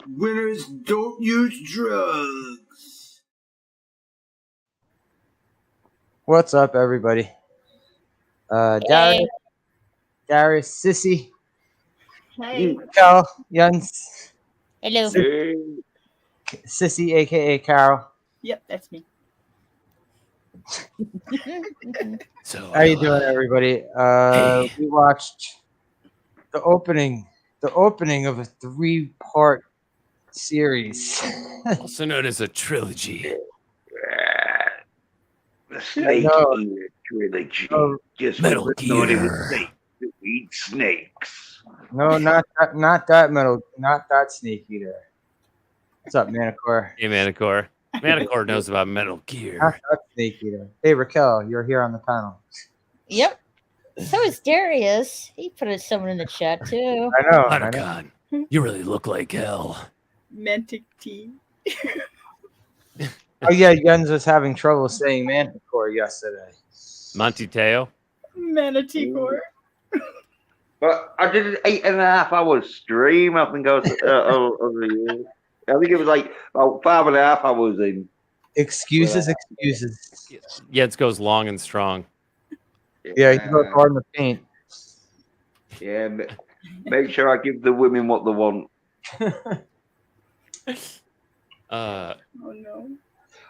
Winners don't use drugs. What's up, everybody? Darius, Sissy, Hey. Cal, Jens, Hello. Sissy, aka Carol. Yep, that's me. So How you doing, everybody? Hey. We watched the opening of a 3-part series. also known as a trilogy. The Snake No. Eater trilogy. No. Just Metal was written on in Gear. snakes that eat snakes. No, not that Snake Eater. What's up, Manicore? Hey, Manicore. Manicore knows about Metal Gear. Not that Snake Eater. Hey, Raquel, you're here on the panel. Yep. So is Darius. He put someone in the chat too. I know. Otacon, you really look like hell. Mantic tea. Oh yeah, Jens was having trouble saying Manticore yesterday. Monty Teo. Manatee core. But I did an 8.5 hour stream. I think I was over the year. I think it was like about 5.5 hours in. Excuses. Yetz goes long and strong. Yeah, you go hard in the paint. Yeah, make sure I give the women what they want. Oh no.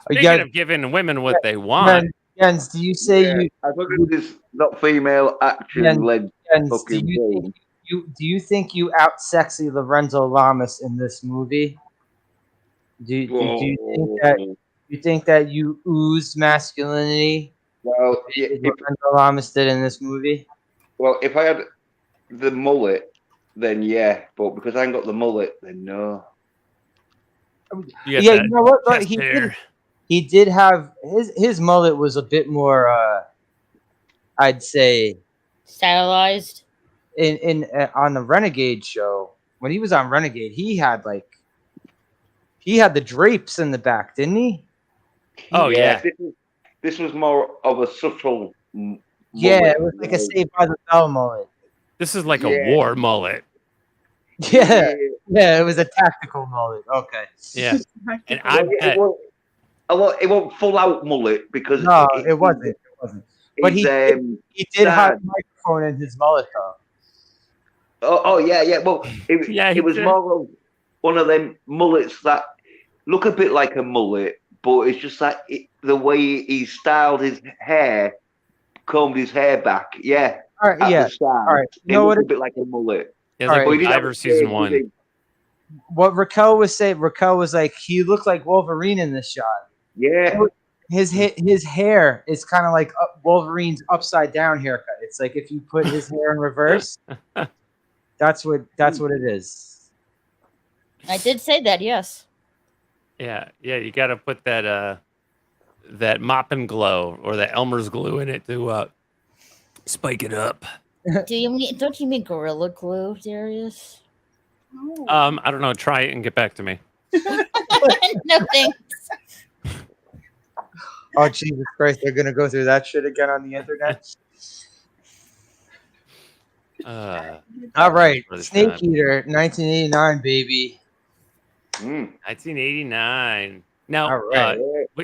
Speaking of giving women what they want. Jens, do you say I thought it was not female action led fucking game. Do you think you out sexy Lorenzo Lamas in this movie? Do you think that you ooze masculinity? Well, yeah, Lorenzo Lamas did in this movie. Well, if I had the mullet, then yeah, but because I ain't got the mullet, then no. Yeah, you know what? But he did have his mullet was a bit more. I'd say stylized. In on the Renegade show, when he was on Renegade, he had the drapes in the back, didn't he? Oh yeah. This was more of a subtle. Mullet. Yeah, it was like a Saved by the Bell mullet. This is like a war mullet. Yeah, it was a tactical mullet. Okay. Yeah, and it won't full out mullet because it wasn't. But he did have a microphone in his mullet though. Oh yeah. Well, it was more of one of them mullets that look a bit like a mullet, but it's just like the way he styled his hair, combed his hair back. Yeah. All right. Yeah. All right. You know what? A bit like a mullet. Yeah, like Survivor season 1. What Raquel was saying, Raquel was like, he looked like Wolverine in this shot. Yeah. His hair is kind of like Wolverine's upside down haircut. It's like if you put his hair in reverse. That's what it is. I did say that, yes. Yeah. You got to put that that mop and glow or that Elmer's glue in it to spike it up. Don't you mean Gorilla Glue, Darius? Oh. I don't know. Try it and get back to me. No thanks. Oh Jesus Christ! They're gonna go through that shit again on the internet. All right, Snake Eater, 1989, baby. 1989. Now, all right.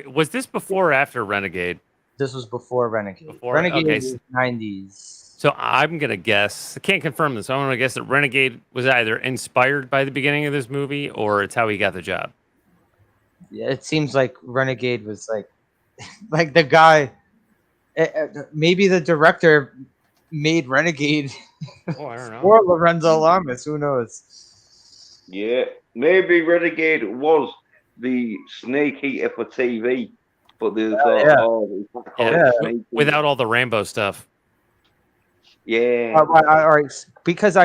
Was this before or after Renegade? This was before Renegade. Renegade was 90s. So I'm gonna guess. I can't confirm this. I'm gonna guess that Renegade was either inspired by the beginning of this movie or it's how he got the job. Yeah, it seems like Renegade was like the guy. Maybe the director made Renegade I don't know. or Lorenzo Lamas. Who knows? Yeah, maybe Renegade was the Snake Eater for TV, but there's without all the Rambo stuff. Yeah. All right. Because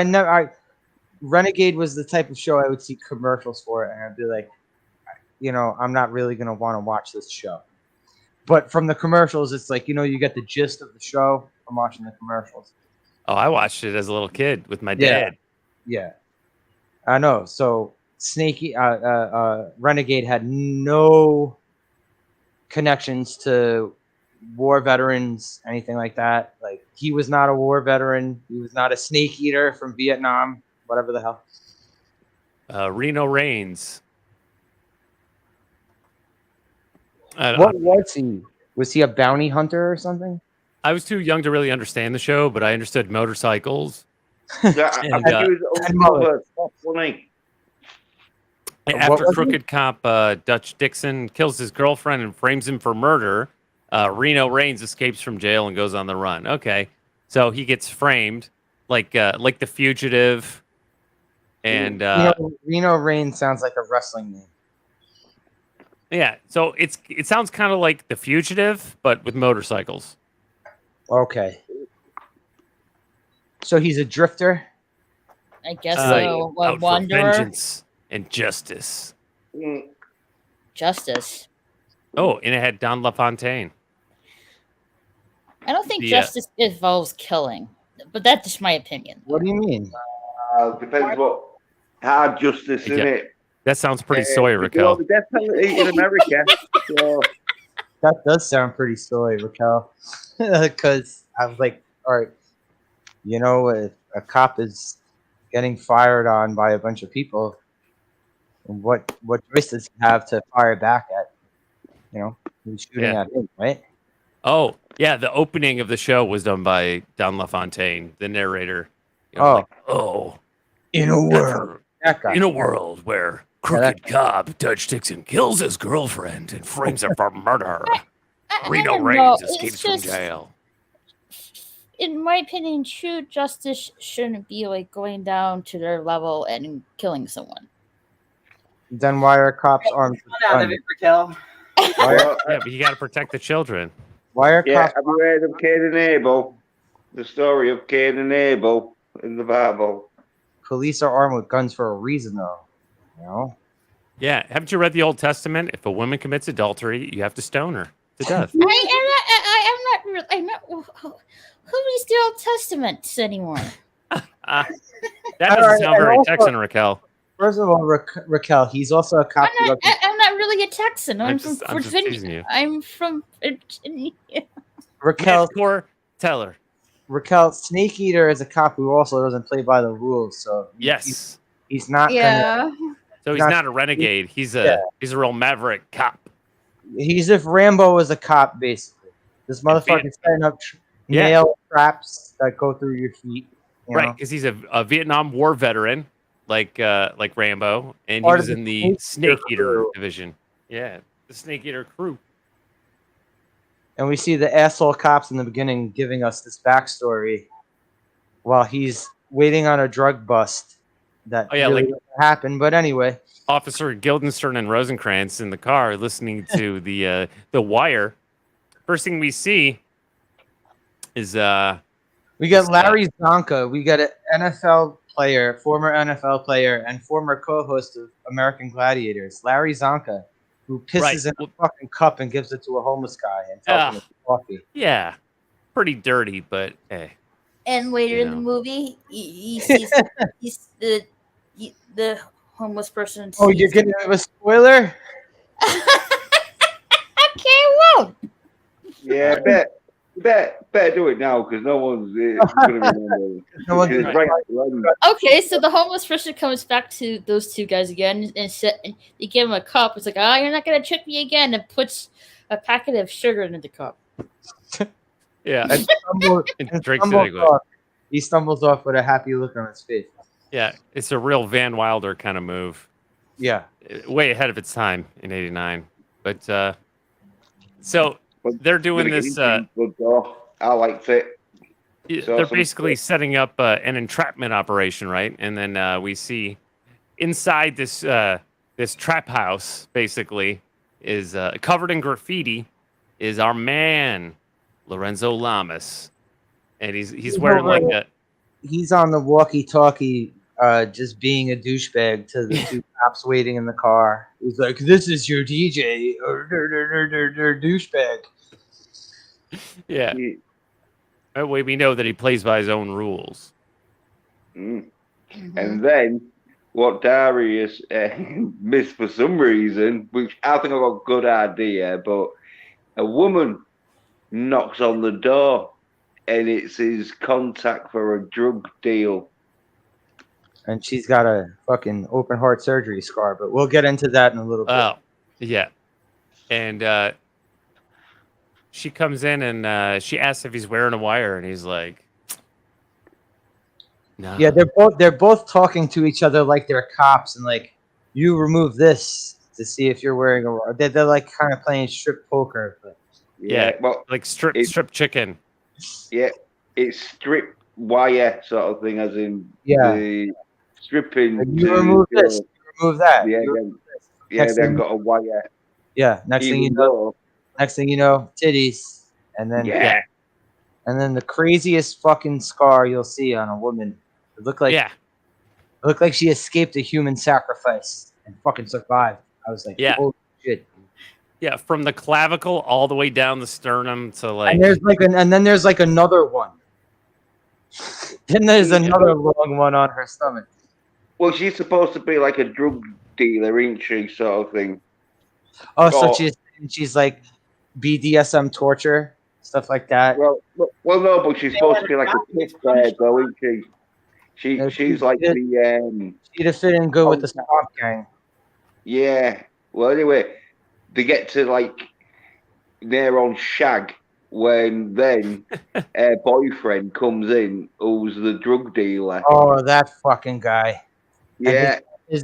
Renegade was the type of show I would see commercials for it, and I'd be like, I'm not really gonna want to watch this show. But from the commercials, it's like you get the gist of the show from watching the commercials. Oh, I watched it as a little kid with my dad. Yeah, I know. So Renegade had no connections to war veterans, anything like that. Like, he was not a war veteran. He was not a snake eater from Vietnam, whatever the hell. Reno Reigns. What was he? Was he a bounty hunter or something? I was too young to really understand the show, but I understood motorcycles. Yeah, I think he was undercover cop, wasn't he? After crooked cop Dutch Dixon kills his girlfriend and frames him for murder, Reno Reigns escapes from jail and goes on the run. Okay, so he gets framed like the fugitive, and Reno Reigns sounds like a wrestling name. Yeah, so it sounds kind of like the fugitive, but with motorcycles. Okay. So he's a drifter? I guess so. Out for Wanderer. vengeance and justice. Justice. Oh, and it had Don LaFontaine. I don't think justice involves killing, but that's just my opinion. What do you mean? Depends what hard justice, isn't it? That sounds pretty soy, Raquel. The death penalty in America. So. That does sound pretty soy, Raquel. Because I was like, all right, you know, if a cop is getting fired on by a bunch of people, what choice does he have to fire back at? You know, who's shooting at him, right? Oh, yeah, the opening of the show was done by Don LaFontaine, the narrator. You know, in a world where crooked cop Dutch Dixon kills his girlfriend and frames her for murder, Reno Reigns escapes from jail. In my opinion, true justice shouldn't be like going down to their level and killing someone. Then why are cops armed? Out of it, Raquel. Yeah, but you got to protect the children. Why are cops? Have you heard of Cain and Abel? The story of Cain and Abel in the Bible. Police are armed with guns for a reason, though. You know? Yeah, haven't you read the Old Testament? If a woman commits adultery, you have to stone her to death. I'm not. Who reads the Old Testament anymore? That doesn't sound very Texan, Raquel. First of all, Raquel, he's also a cop. I'm not really a Texan. I'm from Virginia. I'm from Virginia. Raquel, tell her. Raquel, Snake Eater is a cop who also doesn't play by the rules. So yes, he's not. Yeah. So he's not a renegade. He's a real maverick cop. He's if Rambo was a cop, basically. This motherfucker's setting up nail traps that go through your feet. Right, because he's a Vietnam War veteran, like Rambo, and he was in the Snake Eater division. Yeah, the Snake Eater crew. And we see the asshole cops in the beginning giving us this backstory while he's waiting on a drug bust that really doesn't happen. But anyway, Officer Guildenstern and Rosencrantz in the car listening to the Wire. First thing we see is we got Larry Zonka. We got an NFL player, former NFL player, and former co-host of American Gladiators, Larry Zonka, who pisses in a fucking cup and gives it to a homeless guy and tells him it's coffee. Yeah, pretty dirty, but hey. And later in the movie, he sees the homeless person. Oh, you're getting a spoiler? Okay, won't. Yeah, better do it now because no one's going to remember. Okay, so the homeless person comes back to those two guys again and they give him a cup. It's like, you're not going to trick me again, and puts a packet of sugar in the cup. Yeah. He stumbles off with a happy look on his face. Yeah, it's a real Van Wilder kind of move. Yeah. Way ahead of its time in '89. But so they're doing this. I liked it. They're basically setting up an entrapment operation, right? And then we see inside this trap house, basically, is covered in graffiti, is our man Lorenzo Lamas, and he's wearing like a. He's on the walkie-talkie, just being a douchebag to the two cops waiting in the car. He's like, "This is your DJ, douchebag." Yeah. That way we know that he plays by his own rules. Mm. Mm-hmm. And then what Darius missed for some reason, which I think I got a good idea, but a woman knocks on the door and it's his contact for a drug deal. And she's got a fucking open heart surgery scar, but we'll get into that in a little bit. Oh, yeah. And she comes in and she asks if he's wearing a wire, and he's like, "No." Yeah, they're both talking to each other like they're cops, and like, you remove this to see if you're wearing a wire. They're like kind of playing strip poker. But Yeah, well, like strip chicken. yeah, it's strip wire sort of thing, as in Yeah. the stripping. like, you remove this, you remove that. Yeah, you remove this. yeah, Next they've thing- got a wire. Yeah, next thing you know, titties, and then Yeah. and then the craziest fucking scar you'll see on a woman. It looked like she escaped a human sacrifice and fucking survived. I was like, Yeah. holy shit. Yeah, from the clavicle all the way down the sternum to like. And then there's like another one. Then there's another long one on her stomach. Well, she's supposed to be like a drug dealer, isn't she? Sort of thing. Oh, so she's like BDSM torture, stuff like that. Well, no, but she's supposed to be like a kiss there, though, isn't she? She's like the She'd have fit in good with the swamp gang. Yeah. Well, anyway, they get to like they're on shag when then her boyfriend comes in, who's the drug dealer. Oh, that fucking guy. Yeah.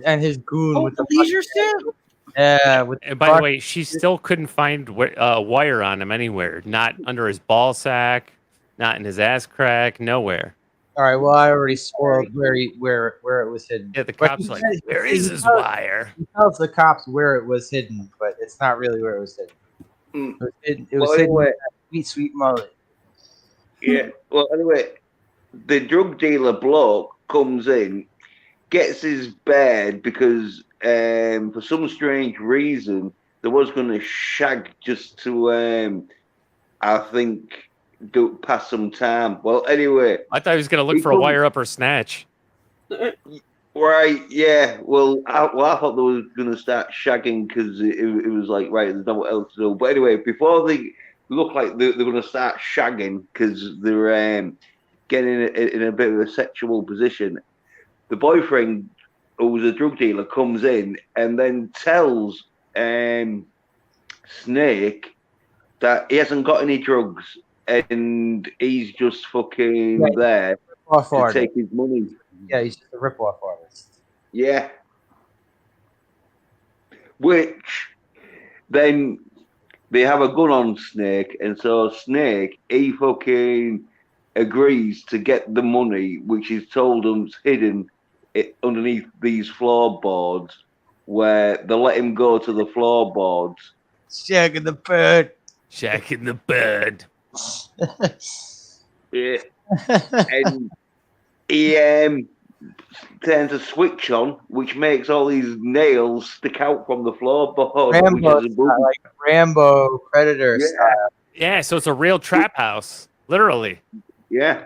And his goon with the leisure suit. Yeah. And by the way, she still couldn't find a wire on him anywhere. Not under his ball sack, not in his ass crack, nowhere. All right. Well, I already spoiled where it was hidden. Yeah, the cops like, where is his wire? He tells the cops where it was hidden, but it's not really where it was hidden. It was hidden in that sweet mullet. Yeah. Well, anyway, the drug dealer bloke comes in, gets his bed because for some strange reason there was going to shag just to I think do pass some time. Well, anyway, I thought he was going to look for a wire up her snatch. Right, yeah. Well, I thought they were going to start shagging because it was like, right, there's not what else to do. But anyway, before they look like they're going to start shagging because they're getting in a bit of a sexual position, the boyfriend, who was a drug dealer, comes in and then tells Snake that he hasn't got any drugs and he's just fucking there to take his money. Yeah, he's just a rip-off artist. Yeah. Which then they have a gun on Snake, and so Snake, he fucking agrees to get the money, which he's told them's hidden underneath these floorboards, where they let him go to the floorboards. Shagging the bird. Shagging the bird. Yeah. And he turns a switch on, which makes all these nails stick out from the floorboard. Rambo Predator style. Yeah, so it's a real trap house, literally. Yeah,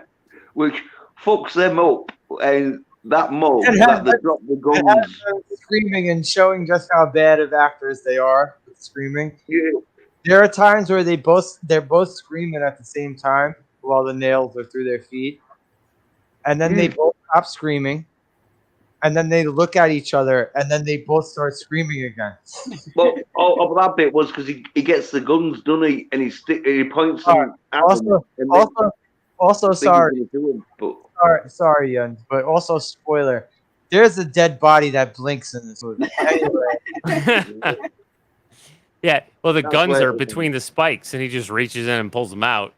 which fucks them up, and that mob that they drop the guns, screaming and showing just how bad of actors they are with screaming. Yeah. There are times where they're both screaming at the same time while the nails are through their feet, and then they both stop screaming, and then they look at each other, and then they both start screaming again. Well, all of that bit was because he gets the guns, doesn't he? And he points them at them. Also, sorry, but sorry, Jens, but also spoiler. There's a dead body that blinks in this movie. Anyway. Yeah, well, the guns are between the spikes, and he just reaches in and pulls them out.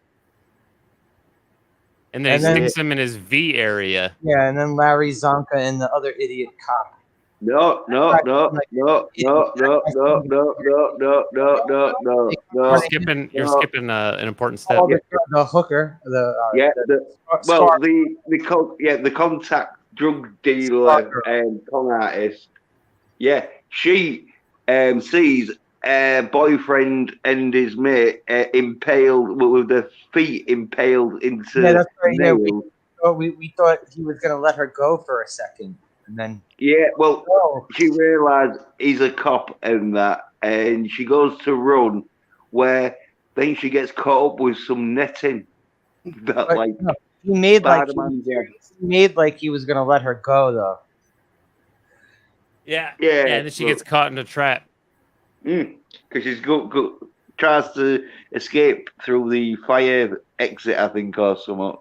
And then he sticks him in his V area. Yeah, and then Larry Zonka and the other idiot cop. No. You're skipping an important step. The hooker. The contact drug dealer and con artist. Yeah, she sees boyfriend and his mate impaled with their feet impaled into nails. We thought he was going to let her go for a second, and then she realized he's a cop and that, and she goes to run, where then she gets caught up with some netting that he made like he was going to let her go though. Yeah. Yeah. And then she gets caught in a trap. Because she's tries to escape through the fire exit, I think, or something.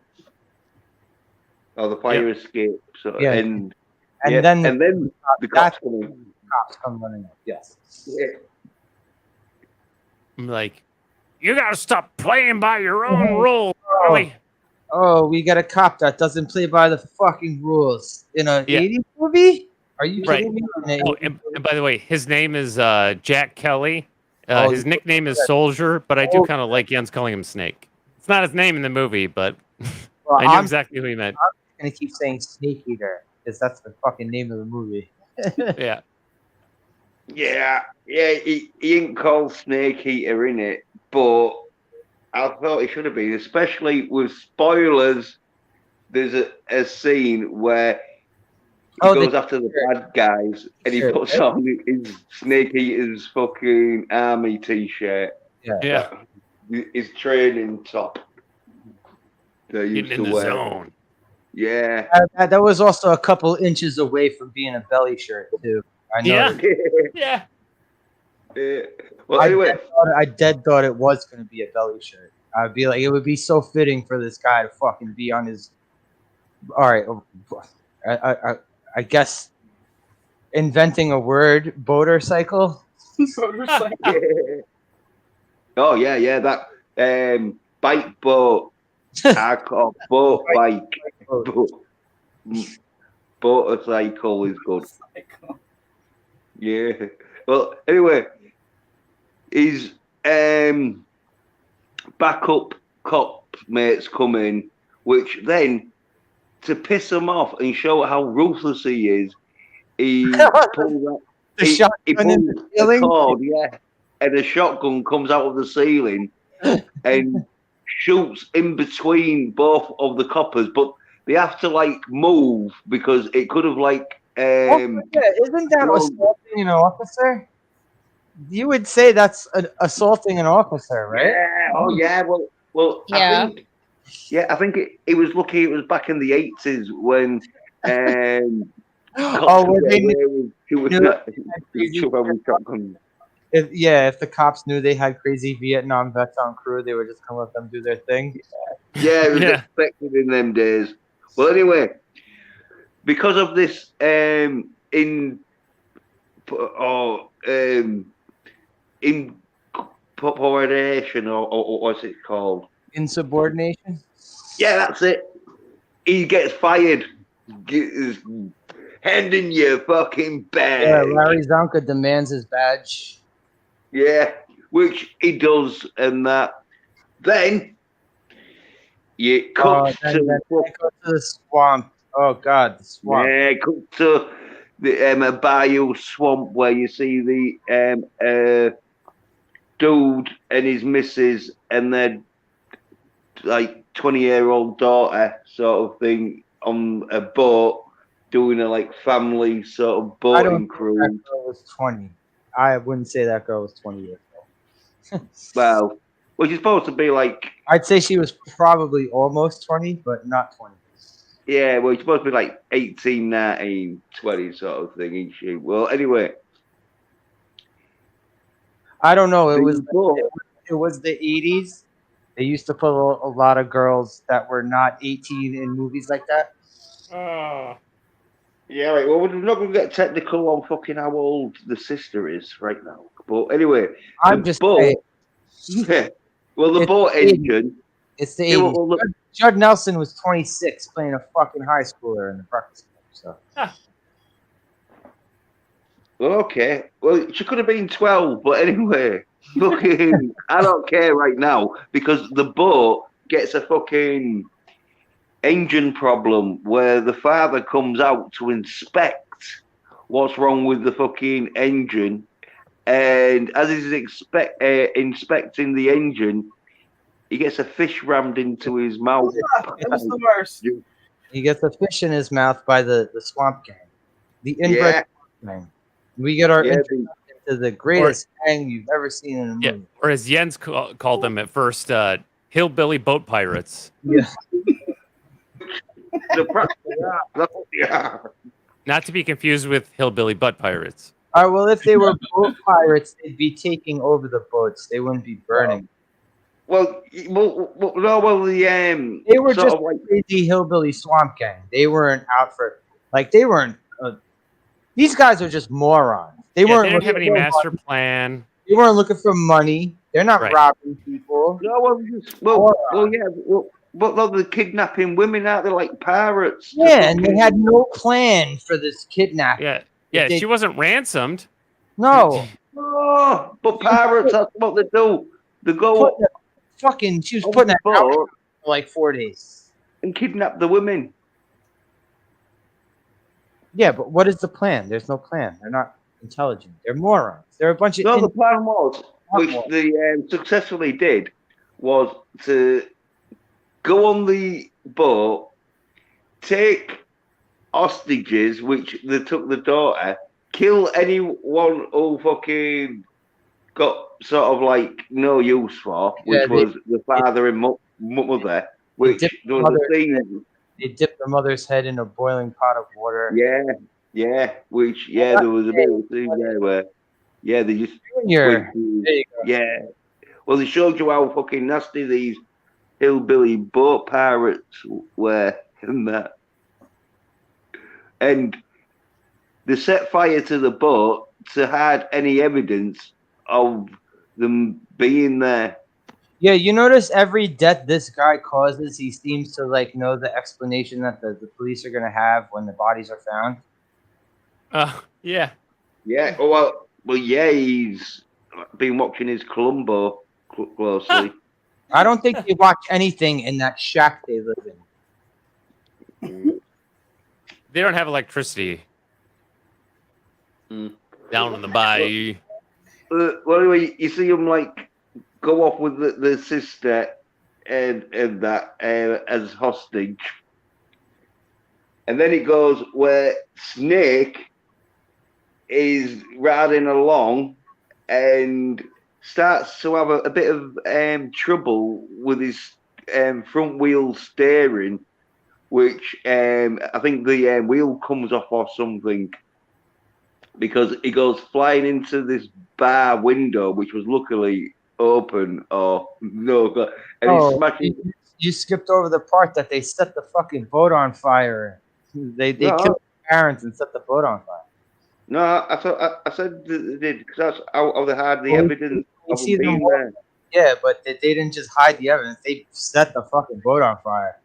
Or the fire escape. So, Yeah. and then the cops come in. Cops come running up. Yes. Yeah. I'm like, you gotta stop playing by your own rules, Charlie. Oh, we got a cop that doesn't play by the fucking rules in a 80s movie? Are you kidding me? Oh, and by the way, his name is Jack Kelly. His nickname is Soldier, but I do kind of like Jens calling him Snake. It's not his name in the movie, but I knew exactly who he meant. I'm gonna keep saying Snake Eater because that's the fucking name of the movie. Yeah. Yeah, he ain't called Snake Eater in it, but I thought he should have been, especially with spoilers. There's a scene where he goes after the bad guys and he puts on his Snake Eater's fucking army t-shirt. Yeah. His training top. They used Getting in to the wear. zone. Yeah. That was also a couple inches away from being a belly shirt too. I know. Yeah. Well, anyway, I dead thought it was going to be a belly shirt. I'd be like, it would be so fitting for this guy to fucking be on his. All right, I guess inventing a word, motorcycle. Oh yeah, that bike boat. I call boat bike. Motorcycle is good. Yeah. Well, anyway, his backup cop mates come in, which then, to piss him off and show how ruthless he is, he pulls the cord, and a shotgun comes out of the ceiling and shoots in between both of the coppers, but they have to like move because it could have like. Isn't that assaulting an officer? You would say that's assaulting an officer, right? Yeah. Oh yeah. Well. Yeah. I think it was lucky it was back in the 80s when. If the cops knew they had crazy Vietnam vets on crew, they were just gonna let them do their thing. Yeah, it was expected in them days. Well, anyway, because of this incorporation or what's it called? Insubordination? Yeah, that's it. He gets fired. Handing your fucking badge. Yeah, Larry Zonka demands his badge. Yeah, which he does, and that. Then you cut to the swamp. Oh God, the swamp. Yeah, cut to the a bayou swamp where you see the dude and his missus and their like 20-year-old daughter sort of thing on a boat doing a like family sort of boating cruise. That girl was 20. I wouldn't say that girl was 20 years old. Well, she's supposed to be like. I'd say she was probably almost 20, but not 20. Yeah, well, she's supposed to be like 18, 19, 20 sort of thing, ain't she? Well, anyway. I don't know. It was the 80s. They used to put a lot of girls that were not 18 in movies like that. Yeah, right. Well, we're not going to get technical on fucking how old the sister is right now. But anyway, I'm just saying. Yeah. Well, the boat engine. It's the 80s. Judd Nelson was 26 playing a fucking high schooler in the Breakfast Club. So. Okay. Well, she could have been 12, but anyway, fucking, I don't care right now because the boat gets a fucking engine problem where the father comes out to inspect what's wrong with the fucking engine, and as he's inspecting the engine, he gets a fish rammed into his mouth. It was the worst. He gets a fish in his mouth by the swamp gang, the inbred gang. We get our introduction to the greatest gang you've ever seen in a movie. Yeah, or as Jens called them at first, hillbilly boat pirates. Yeah. That's what they are. Not to be confused with hillbilly butt pirates. All right, well, if they were boat pirates, they'd be taking over the boats. They wouldn't be burning. Well, they were just sort of like crazy hillbilly swamp gang. They weren't out for they weren't. These guys are just morons. They They didn't have any master plan. They weren't looking for money. They're not robbing people. no, but they're kidnapping women out there like pirates. Yeah, and they had no plan for this kidnapping. Yeah, she wasn't ransomed. No. Oh, but pirates, that's what they do. They go she was putting that out for like 4 days. And kidnap the women. Yeah, but what is the plan? There's no plan. They're not intelligent. They're morons. They're a bunch of... No, the plan was, which they successfully did, was to go on the boat, take hostages, which they took the daughter, kill anyone who fucking got sort of like no use for, which was the father and mother, which they dipped the mother's head in a boiling pot of water. Yeah, which there was a bit of a thing there where they just well, they showed you how fucking nasty these hillbilly boat pirates were and that. And they set fire to the boat to hide any evidence of them being there. Yeah, you notice every death this guy causes, he seems to know the explanation that the police are gonna have when the bodies are found. Yeah. Well, he's been watching his Columbo closely. I don't think they watch anything in that shack they live in. They don't have electricity down in the bayou. Well, anyway, you see him go off with the sister and that as hostage, and then it goes where Snake is riding along and starts to have a bit of trouble with his front wheel steering, which I think the wheel comes off or something, because he goes flying into this bar window, which was luckily open or no, and he's smashing. You skipped over the part that they set the fucking boat on fire. They killed the parents and set the boat on fire. No, I said they did, because that's how they had the evidence of him being there. Yeah, but they didn't just hide the evidence. They set the fucking boat on fire.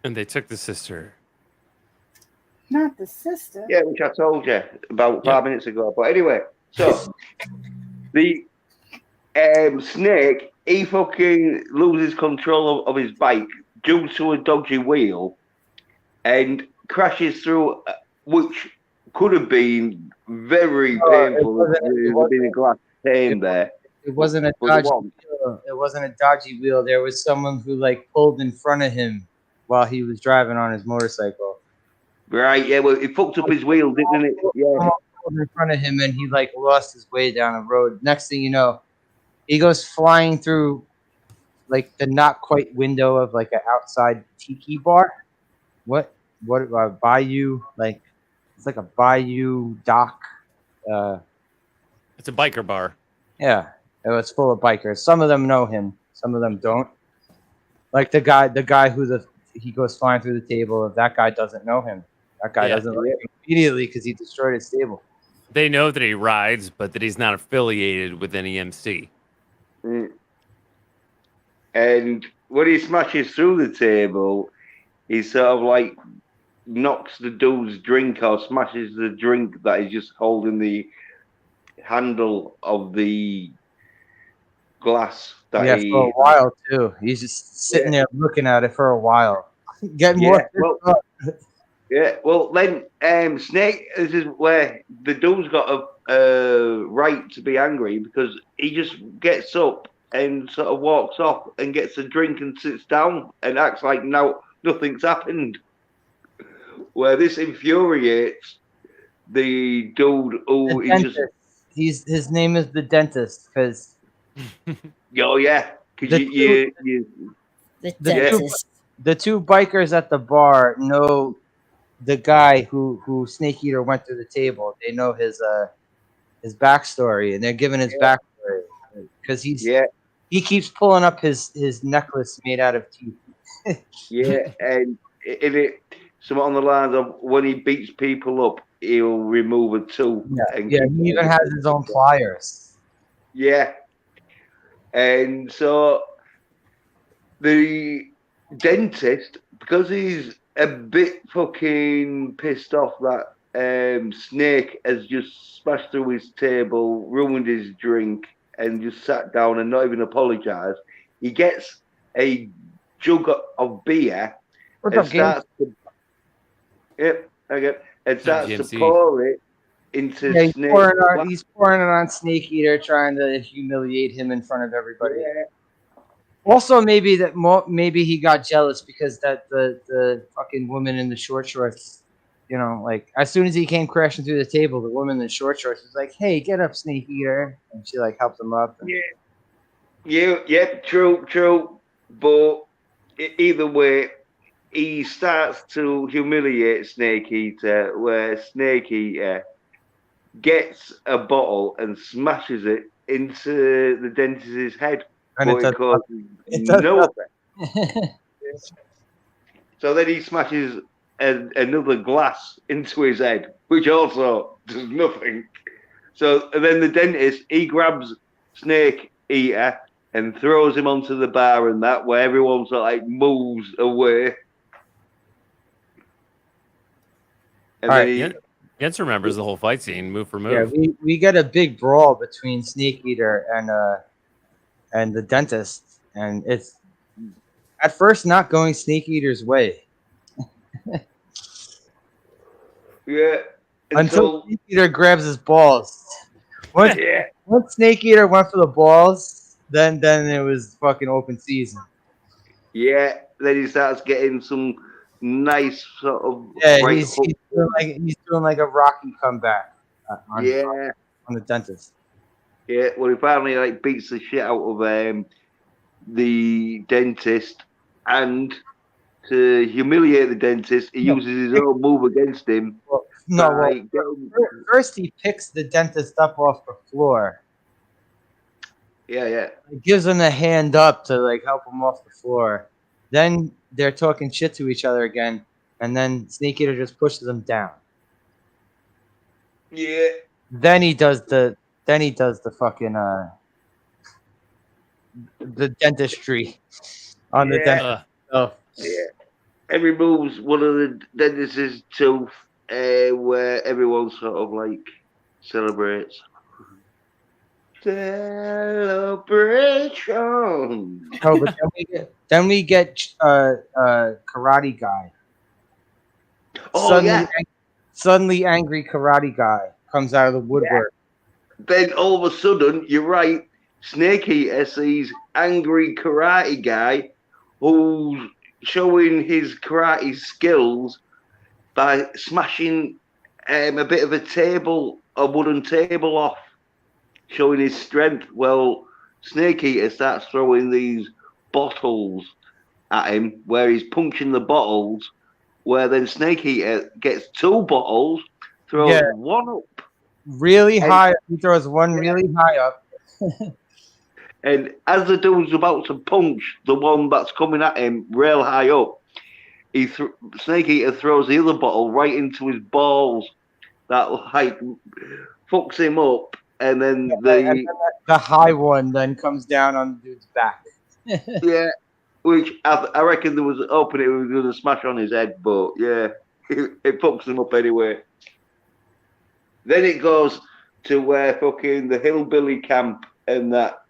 And they took the sister. Not the sister. Yeah, which I told you about 5 minutes ago. But anyway, so the Snake, he fucking loses control of his bike due to a dodgy wheel and crashes through, which could have been very painful. There would been a glass pane there. It wasn't a dodgy wheel. It wasn't a dodgy wheel. There was someone who pulled in front of him while he was driving on his motorcycle. Right, yeah, well, it fucked up his wheel, didn't it? Yeah. Pulled in front of him and he lost his way down the road. Next thing you know, he goes flying through the not quite window of an outside tiki bar. What bayou? It's like a bayou dock. It's a biker bar. Yeah, it was full of bikers. Some of them know him. Some of them don't. The guy who he goes flying through the table. If that guy doesn't know him, that guy doesn't like him immediately because he destroyed his table. They know that he rides, but that he's not affiliated with any MC. And when he smashes through the table, he sort of knocks the dude's drink or smashes the drink that is just holding the handle of the glass. For a while too. He's just sitting there looking at it for a while, getting more. Well, then Snake. This is where the dude's got a right to be angry, because he just gets up and sort of walks off and gets a drink and sits down and acts like nothing's happened. Where this infuriates the dude who is just... his name is the dentist, because the dentist. The two bikers at the bar know the guy who Snake Eater went through the table. They know his backstory, and they're giving his backstory because he keeps pulling up his necklace made out of teeth. And in it, something on the lines of when he beats people up, he'll remove a tooth. He even has his own pliers. Yeah, and so the dentist, because he's a bit fucking pissed off that Snake has just smashed through his table, ruined his drink, and just sat down and not even apologized. He gets a jug of beer and starts to pour it into Snake. He's pouring it on Snake Eater, trying to humiliate him in front of everybody. Also, maybe he got jealous because that the fucking woman in the short shorts, like as soon as he came crashing through the table, the woman in the short shorts was like, "Hey, get up, Snake Eater," and she like helped him up. True. But either way, he starts to humiliate Snake Eater, where Snake Eater gets a bottle and smashes it into the dentist's head. And it causes no effect. So then he smashes another glass into his head, which also does nothing. So and then the dentist, he grabs Snake Eater and throws him onto the bar, and that where everyone sort of like moves away. And all right, Jens remembers the whole fight scene, move for move. Yeah, we get a big brawl between Snake Eater and the dentist, and it's at first not going Snake Eater's way. Until Snake Eater grabs his balls. Once Snake Eater went for the balls, then it was fucking open season. Yeah, then he starts getting some nice sort of he's doing like a Rocky comeback on the dentist. Yeah, well, he finally like beats the shit out of the dentist, and to humiliate the dentist, he uses his own move against him. First he picks the dentist up off the floor. Yeah. He gives him a hand up to like help him off the floor. Then they're talking shit to each other again, and then Snake Eater just pushes him down. Yeah. Then he does the fucking the dentistry on the dentist. Yeah. And removes one of the dentist's tooth, where everyone sort of like celebrates. Celebration. Oh, but then we get Karate Guy. Suddenly angry Karate Guy comes out of the woodwork. Then all of a sudden, you're right, Snake Eater sees angry Karate Guy who's showing his karate skills by smashing a bit of a wooden table off, showing his strength. Well, Snake Eater starts throwing these bottles at him, where he's punching the bottles, where then Snake Eater gets two bottles, throws one up. Really high. He throws one really high up. And as the dude's about to punch the one that's coming at him real high up, Snake Eater throws the other bottle right into his balls. That like fucks him up, and then the high one then comes down on the dude's back. Yeah, which I reckon there was hoping it was going to smash on his head, but yeah, it fucks him up anyway. Then it goes to where fucking the hillbilly camp and that,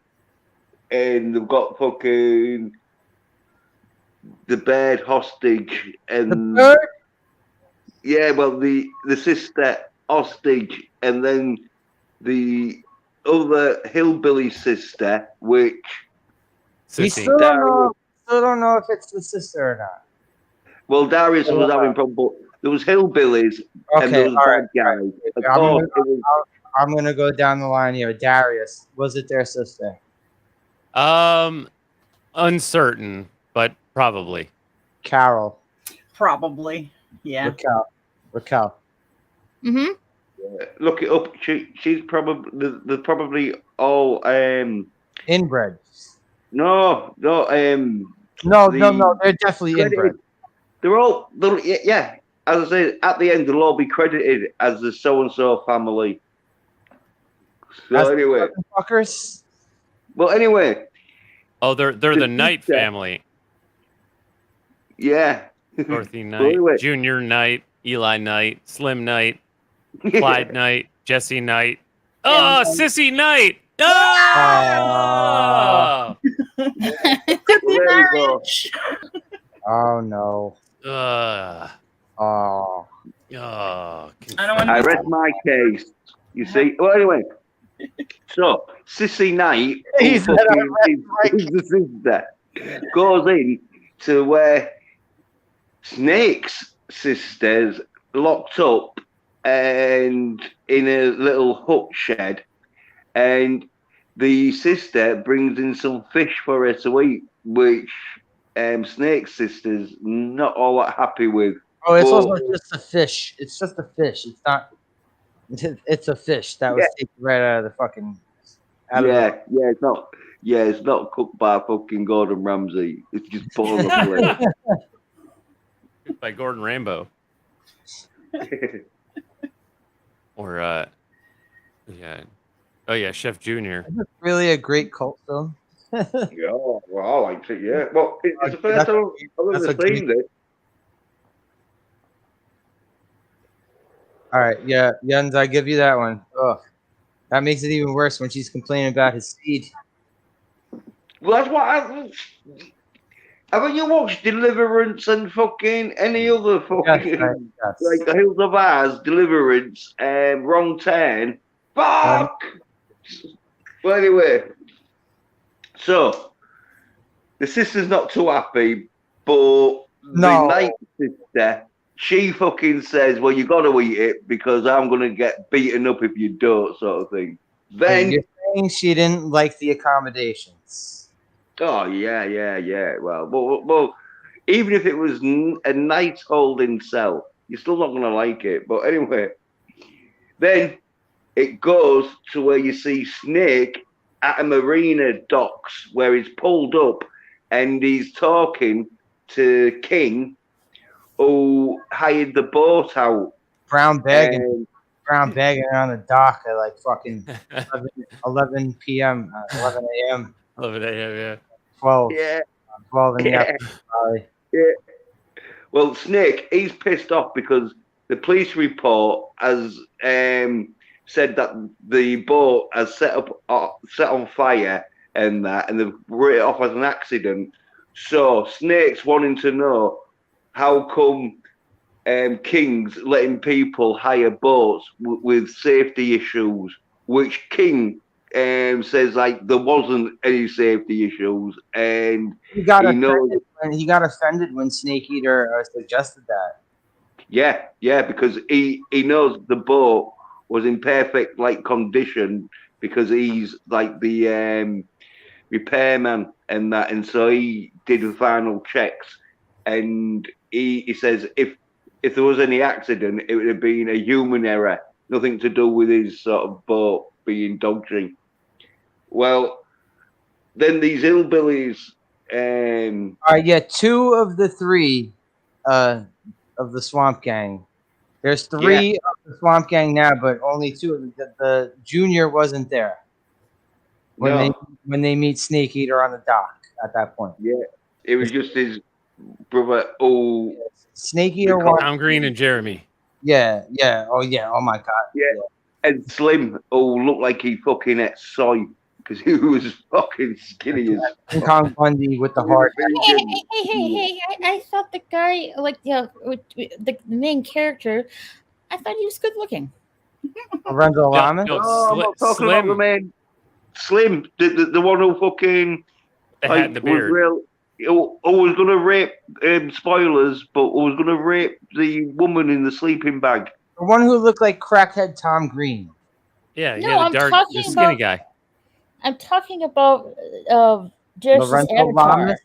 and they've got fucking the bird hostage and the bird? Yeah, well the sister hostage, and then the other hillbilly sister, which we still don't know if it's the sister or not. Well, Darius was having problems, but there was hillbillies and there was bad guys. I'm gonna go down the line here. Darius, was it their sister? Uncertain, but probably. Carol. Probably, yeah. Raquel. Mm-hmm. Look it up. She's probably they're probably all Inbred. no. No. They're definitely inbred. Yeah. As I say, at the end they'll all be credited as the so and so family. So As anyway, fuckers. well anyway. Oh, they're the Knight family. Yeah. Dorothy Knight, anyway. Junior Knight, Eli Knight, Slim Knight, Clyde Knight, Jesse Knight. Oh, Sissy Knight! Oh! Well, there we go. Oh no. Oh. Oh. I read my case. You see. Well, anyway. So Sissy Knight, He's the sister, goes in to where Snake's sister's locked up and in a little hut shed, and the sister brings in some fish for her to eat, which Snake's sister's not all that happy with. Oh, it's also just a fish. It's just a fish. It's not. It's a fish that was taken right out of the fucking. It's not cooked by fucking Gordon Ramsay. It's just put on the plate. By Gordon Rambo. Or Chef Junior. Is this really a great cult film? Yeah, well, I liked it. Yeah, well, it's the first time I've ever seen this. All right, yeah, Jens, I give you that one. Ugh. That makes it even worse when she's complaining about his speed. Well, that's what haven't you watched Deliverance and fucking any other fucking like The Hills of Ours, Deliverance, Wrong Turn? Fuck! Well, anyway, so the sister's not too happy, but the night sister, she fucking says, well, you got to eat it because I'm going to get beaten up if you don't, sort of thing. Then you're saying she didn't like the accommodations. Oh, yeah. Well, even if it was a nice holding cell, you're still not going to like it. But anyway, then it goes to where you see Snake at a marina docks where he's pulled up and he's talking to King, who hired the boat out. Brown bagging on the dock at like fucking 11 p.m. 11 a.m. 11 a.m. Yeah. 12. Yeah. 12 in the afternoon. Sorry. Yeah. Well, Snake, he's pissed off because the police report has said that the boat has set on fire and they've written it off as an accident. So Snake's wanting to know how come King's letting people hire boats with safety issues, which King says like there wasn't any safety issues, and he got offended when Snake Eater suggested that. Yeah, because he knows the boat was in perfect like condition because he's like the repairman and that, and so he did the final checks, and he says if there was any accident, it would have been a human error, nothing to do with his sort of boat being dodgy. Well, then these hillbillies. All right, yeah, 2 of the 3 of the Swamp Gang. There's 3 of the Swamp Gang now, but only 2 of them. The Junior wasn't there when they meet Snake Eater on the dock at that point. Yeah, it was just his brother. Oh, Snake Eater. Tom Green and Jeremy. Yeah. Oh yeah. Oh my god. Yeah. And Slim, looked like he fucking ate soy because he was fucking skinny as King Kong Bundy with the heart. Hey! I thought the guy, like the main character, I thought he was good looking. Lorenzo Lamas. I'm not talking about the man. Slim, the one who fucking had the beard. Who was going to rape, spoilers, but who was going to rape the woman in the sleeping bag. The one who looked like crackhead Tom Green. Yeah, the skinny guy. I'm talking about Lorenzo Lamas.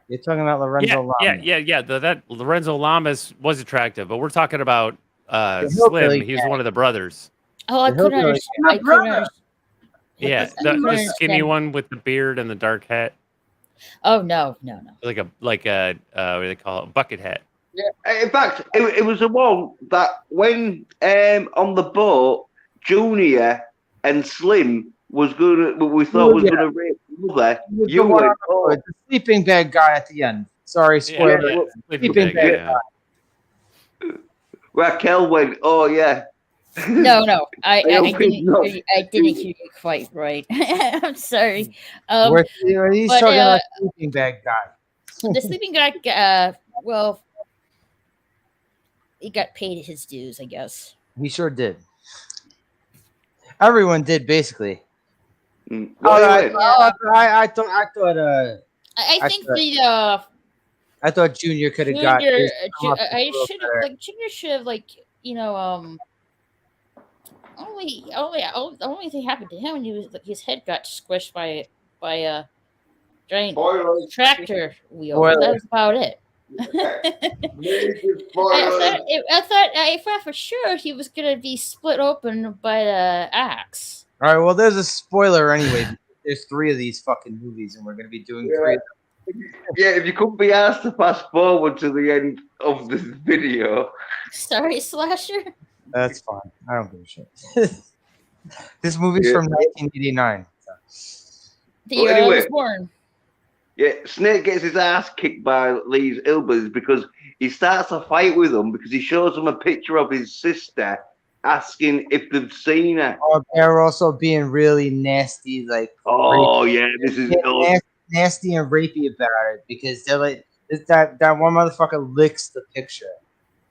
You're talking about Lorenzo Lamas. Yeah. That Lorenzo Lamas was attractive, but we're talking about Slim. He was one of the brothers. Oh, I couldn't understand. I couldn't understand. Yeah, the skinny one with the beard and the dark hat. Oh no. Like a what do they call it? Bucket hat. Yeah. In fact, it was the one that when on the boat, Junior and Slim we thought was gonna rape mother. You went, the sleeping bag guy at the end. Sorry, spoiler. Yeah. Sleeping bag guy. Raquel went, oh yeah. No. I didn't hear you quite right. I'm sorry. He's talking about sleeping bag guy. The sleeping guy, well, he got paid his dues, I guess. He sure did. Everyone did, basically. I thought Junior could have got. Junior should have only thing happened to him when his head got squished by a giant tractor wheel. That was about it. I thought for sure he was gonna be split open by the axe. All right, well, there's a spoiler anyway. There's 3 of these fucking movies, and we're gonna be doing 3 of them. Yeah, if you couldn't be asked to fast forward to the end of this video. Sorry, Slasher. That's fine. I don't give a shit. This movie's from 1989. The year I was born. Yeah, Snake gets his ass kicked by Lee's Ilbers because he starts a fight with them because he shows them a picture of his sister asking if they've seen her. Oh, they're also being really nasty, like. Oh rapey. Yeah, this is nasty and rapey about it because they're like that one motherfucker licks the picture.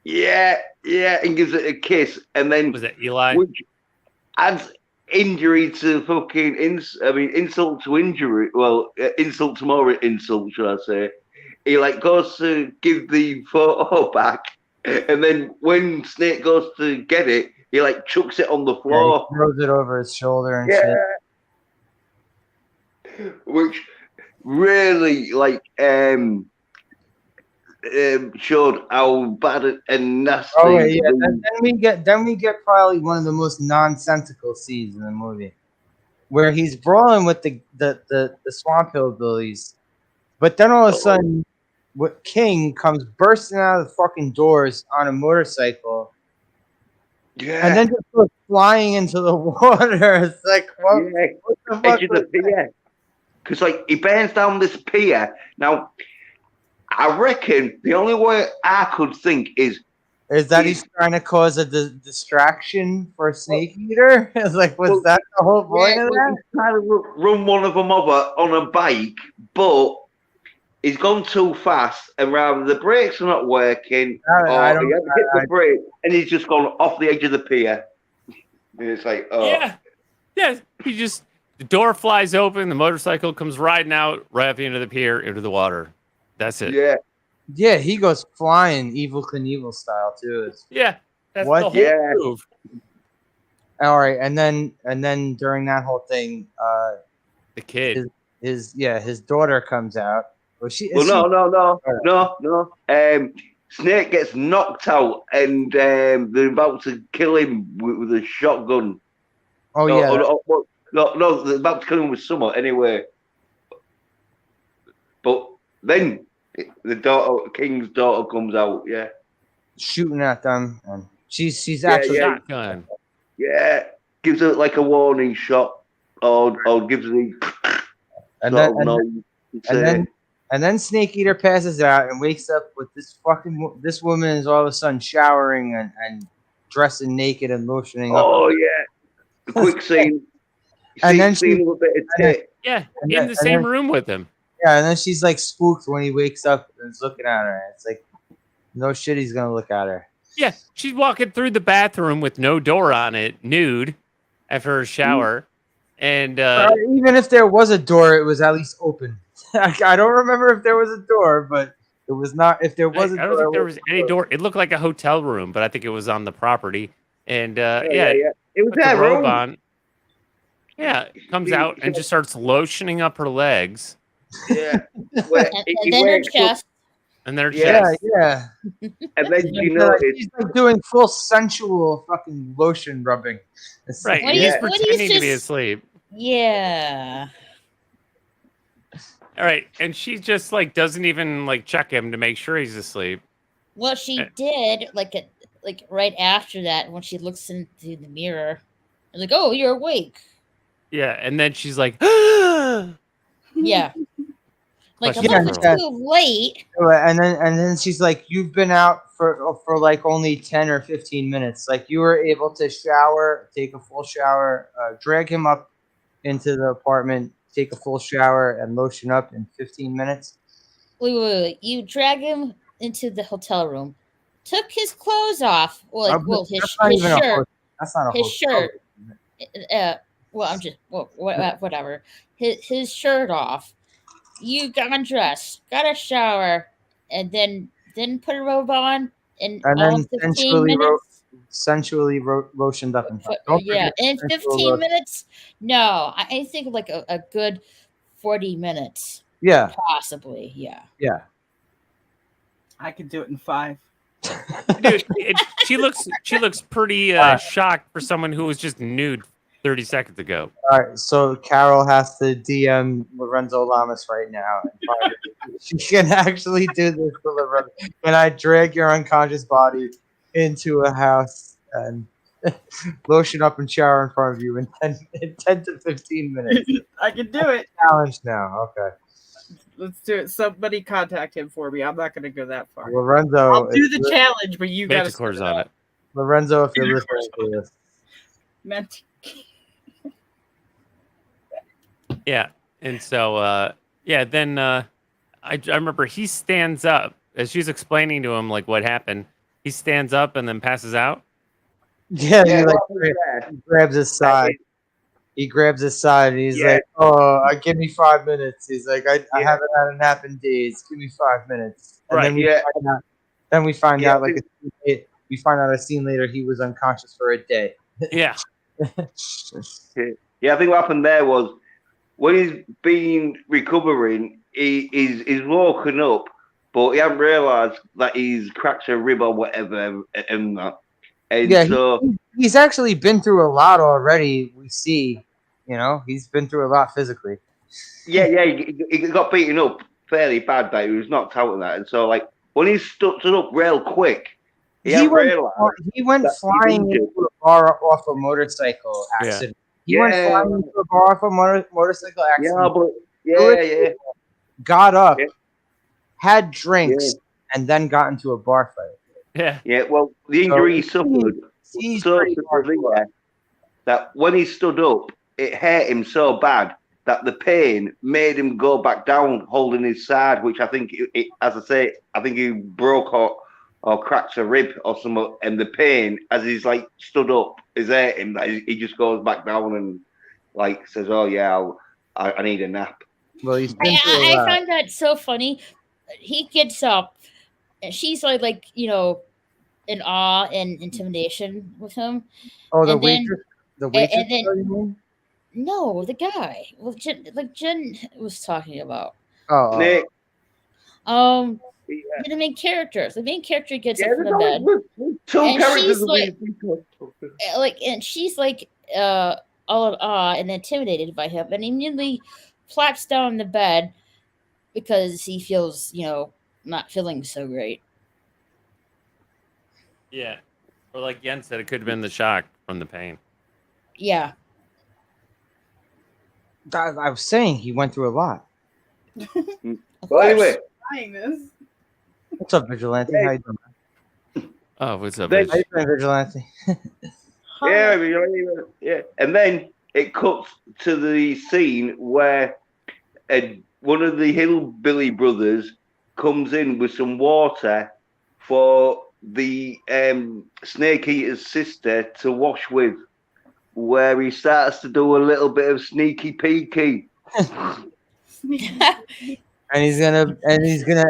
Yeah, and gives it a kiss, and then was it Eli? Which adds injury to fucking insult to injury. Well, insult to more insult, should I say? He goes to give the photo back, and then when Snake goes to get it, he chucks it on the floor. Yeah, he throws it over his shoulder and shit. Which really showed how bad and nasty. Oh yeah, then we get probably one of the most nonsensical scenes in the movie, where he's brawling with the Swamp Hillbillies, but then all of a sudden, King comes bursting out of the fucking doors on a motorcycle. Yeah, and then just goes flying into the water. It's like, what the fuck? Because he burns down this pier. Now, I reckon the only way I could think is that he's trying to cause a distraction for Snake Eater. It's was that the whole point of that? He's trying to run one of them over on a bike, but he's gone too fast, and rather the brakes are not working, he hasn't hit the brake, and he's just gone off the edge of the pier. And it's yeah. The door flies open, the motorcycle comes riding out right at the end of the pier into the water. That's it. Yeah, he goes flying Evel Knievel style too. That's the whole move. All right, and then during that whole thing, the kid, his daughter comes out. No. Snake gets knocked out, and they're about to kill him with a shotgun. No, they're about to kill him with someone anyway. But then King's daughter comes out, shooting at them, and she's actually shotgun. Yeah, gives her a warning shot, or gives the and then Snake Eater passes out and wakes up with this woman is all of a sudden showering and dressing naked and lotioning up. Oh yeah, the quick scene. And then a bit of tit. In the same room with him. Yeah, and then she's spooked when he wakes up and is looking at her. It's no shit, he's gonna look at her. Yeah, she's walking through the bathroom with no door on it, nude, after her shower. And even if there was a door, it was at least open. I don't remember if there was a door, but it was not. If there was a door, I don't think there was any door. It looked like a hotel room, but I think it was on the property. And it was that room. On. Yeah, comes out and just starts lotioning up her legs. Yeah, and then her chest. And their Yeah. chest. Yeah. And then She's like doing full sensual fucking lotion rubbing. It's Right. When He's he's- when he's pretending to be just- asleep. Yeah. All right. And she just like doesn't even like check him to make sure he's asleep. Well, she did like right after that when she looks into the mirror. Like, oh, you're awake. Yeah. And then she's like, Yeah. Like a Question little for too late. and then she's like, you've been out for like only 10 or 15 minutes. Like you were able to shower, take a full shower, drag him up into the apartment, take a full shower, and lotion up in 15 minutes. Wait. You drag him into the hotel room, took his clothes off. Well, his shirt. That's not a His hotel shirt. Well, I'm just whatever. His shirt off. You got undressed, got a shower, and then put a robe on, and all then 15 minutes. Sensually lotioned up and In 15 minutes. No, I think like a good 40 minutes. Yeah, possibly. Yeah. I could do it in 5. dude, she looks pretty shocked for someone who was just nude 30 seconds ago. All right, so Carol has to DM Lorenzo Lamas right now. She can actually do this for Lorenzo. Can I drag your unconscious body into a house and lotion up and shower in front of you in 10 to 15 minutes? I can do it. Challenge now. Okay. Let's do it. Somebody contact him for me. I'm not going to go that far. Lorenzo. I'll do the challenge, but you got to Manticore's on it. Lorenzo, if you're listening to this. Yeah. And so, then I remember he stands up as she's explaining to him like what happened. He stands up and then passes out. Yeah, he grabs his side. He grabs his side and he's like, "Oh, give me 5 minutes." He's like, "I haven't had a nap in days. Give me 5 minutes." And then we find out like we find out a scene later he was unconscious for a day. Yeah. Yeah, I think what happened there was when he's been recovering, he's woken up, but he hadn't realised that he's cracked a rib or whatever and that. And so he's actually been through a lot already. We see, he's been through a lot physically. Yeah, he got beaten up fairly bad, but he was knocked out of that. And so, like, when he stood up real quick, he went flying into a bar off a motorcycle accident. He went flying into a bar off a motorcycle accident. Got up, had drinks, and then got into a bar fight. Yeah. Well, the injury he suffered was so severe that when he stood up, it hurt him so bad that the pain made him go back down, holding his side. Which I think, I think he broke or cracked a rib or something. And the pain, as he's like stood up, is hurt him. That he just goes back down and like says, "Oh yeah, I need a nap." Well, I find that so funny. He gets up, and she's like in awe and intimidation with him. Oh, the waitress. The waitress. And then, no, the guy. Well, Jen was talking about. Oh. Nick. The main character. The main character gets up from the bed. And she's like all in awe and intimidated by him, and he immediately flaps down on the bed because he feels, not feeling so great. Yeah. Or like Yen said, it could have been the shock from the pain. Yeah. I was saying he went through a lot. Well, anyway. What's up, Vigilante? How you doing? Oh, what's up, How you doing, Vigilante? Yeah. And then it cuts to the scene where one of the hillbilly brothers comes in with some water for the snake eater's sister to wash with, where he starts to do a little bit of sneaky peeky. And he's gonna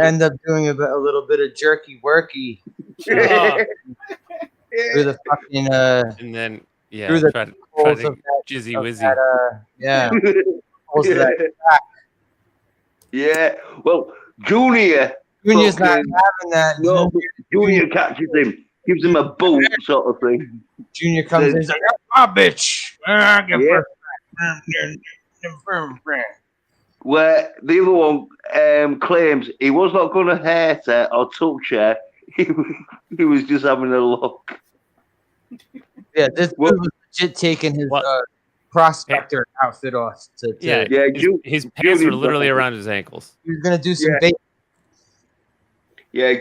end up doing a little bit of jerky worky. Through the fucking and then through the try to jizzy wizzy. Yeah. Well, Junior Junior's not having that. No, Junior catches him, gives him a boot sort of thing. Junior comes in, he's like, "That's my bitch." Yeah. Where the other one claims he was not going to hurt her or touch her. He was just having a look. Yeah, this dude was legit taking his prospector outfit off. His pants were literally around his ankles. He was going to do some bait. Yeah,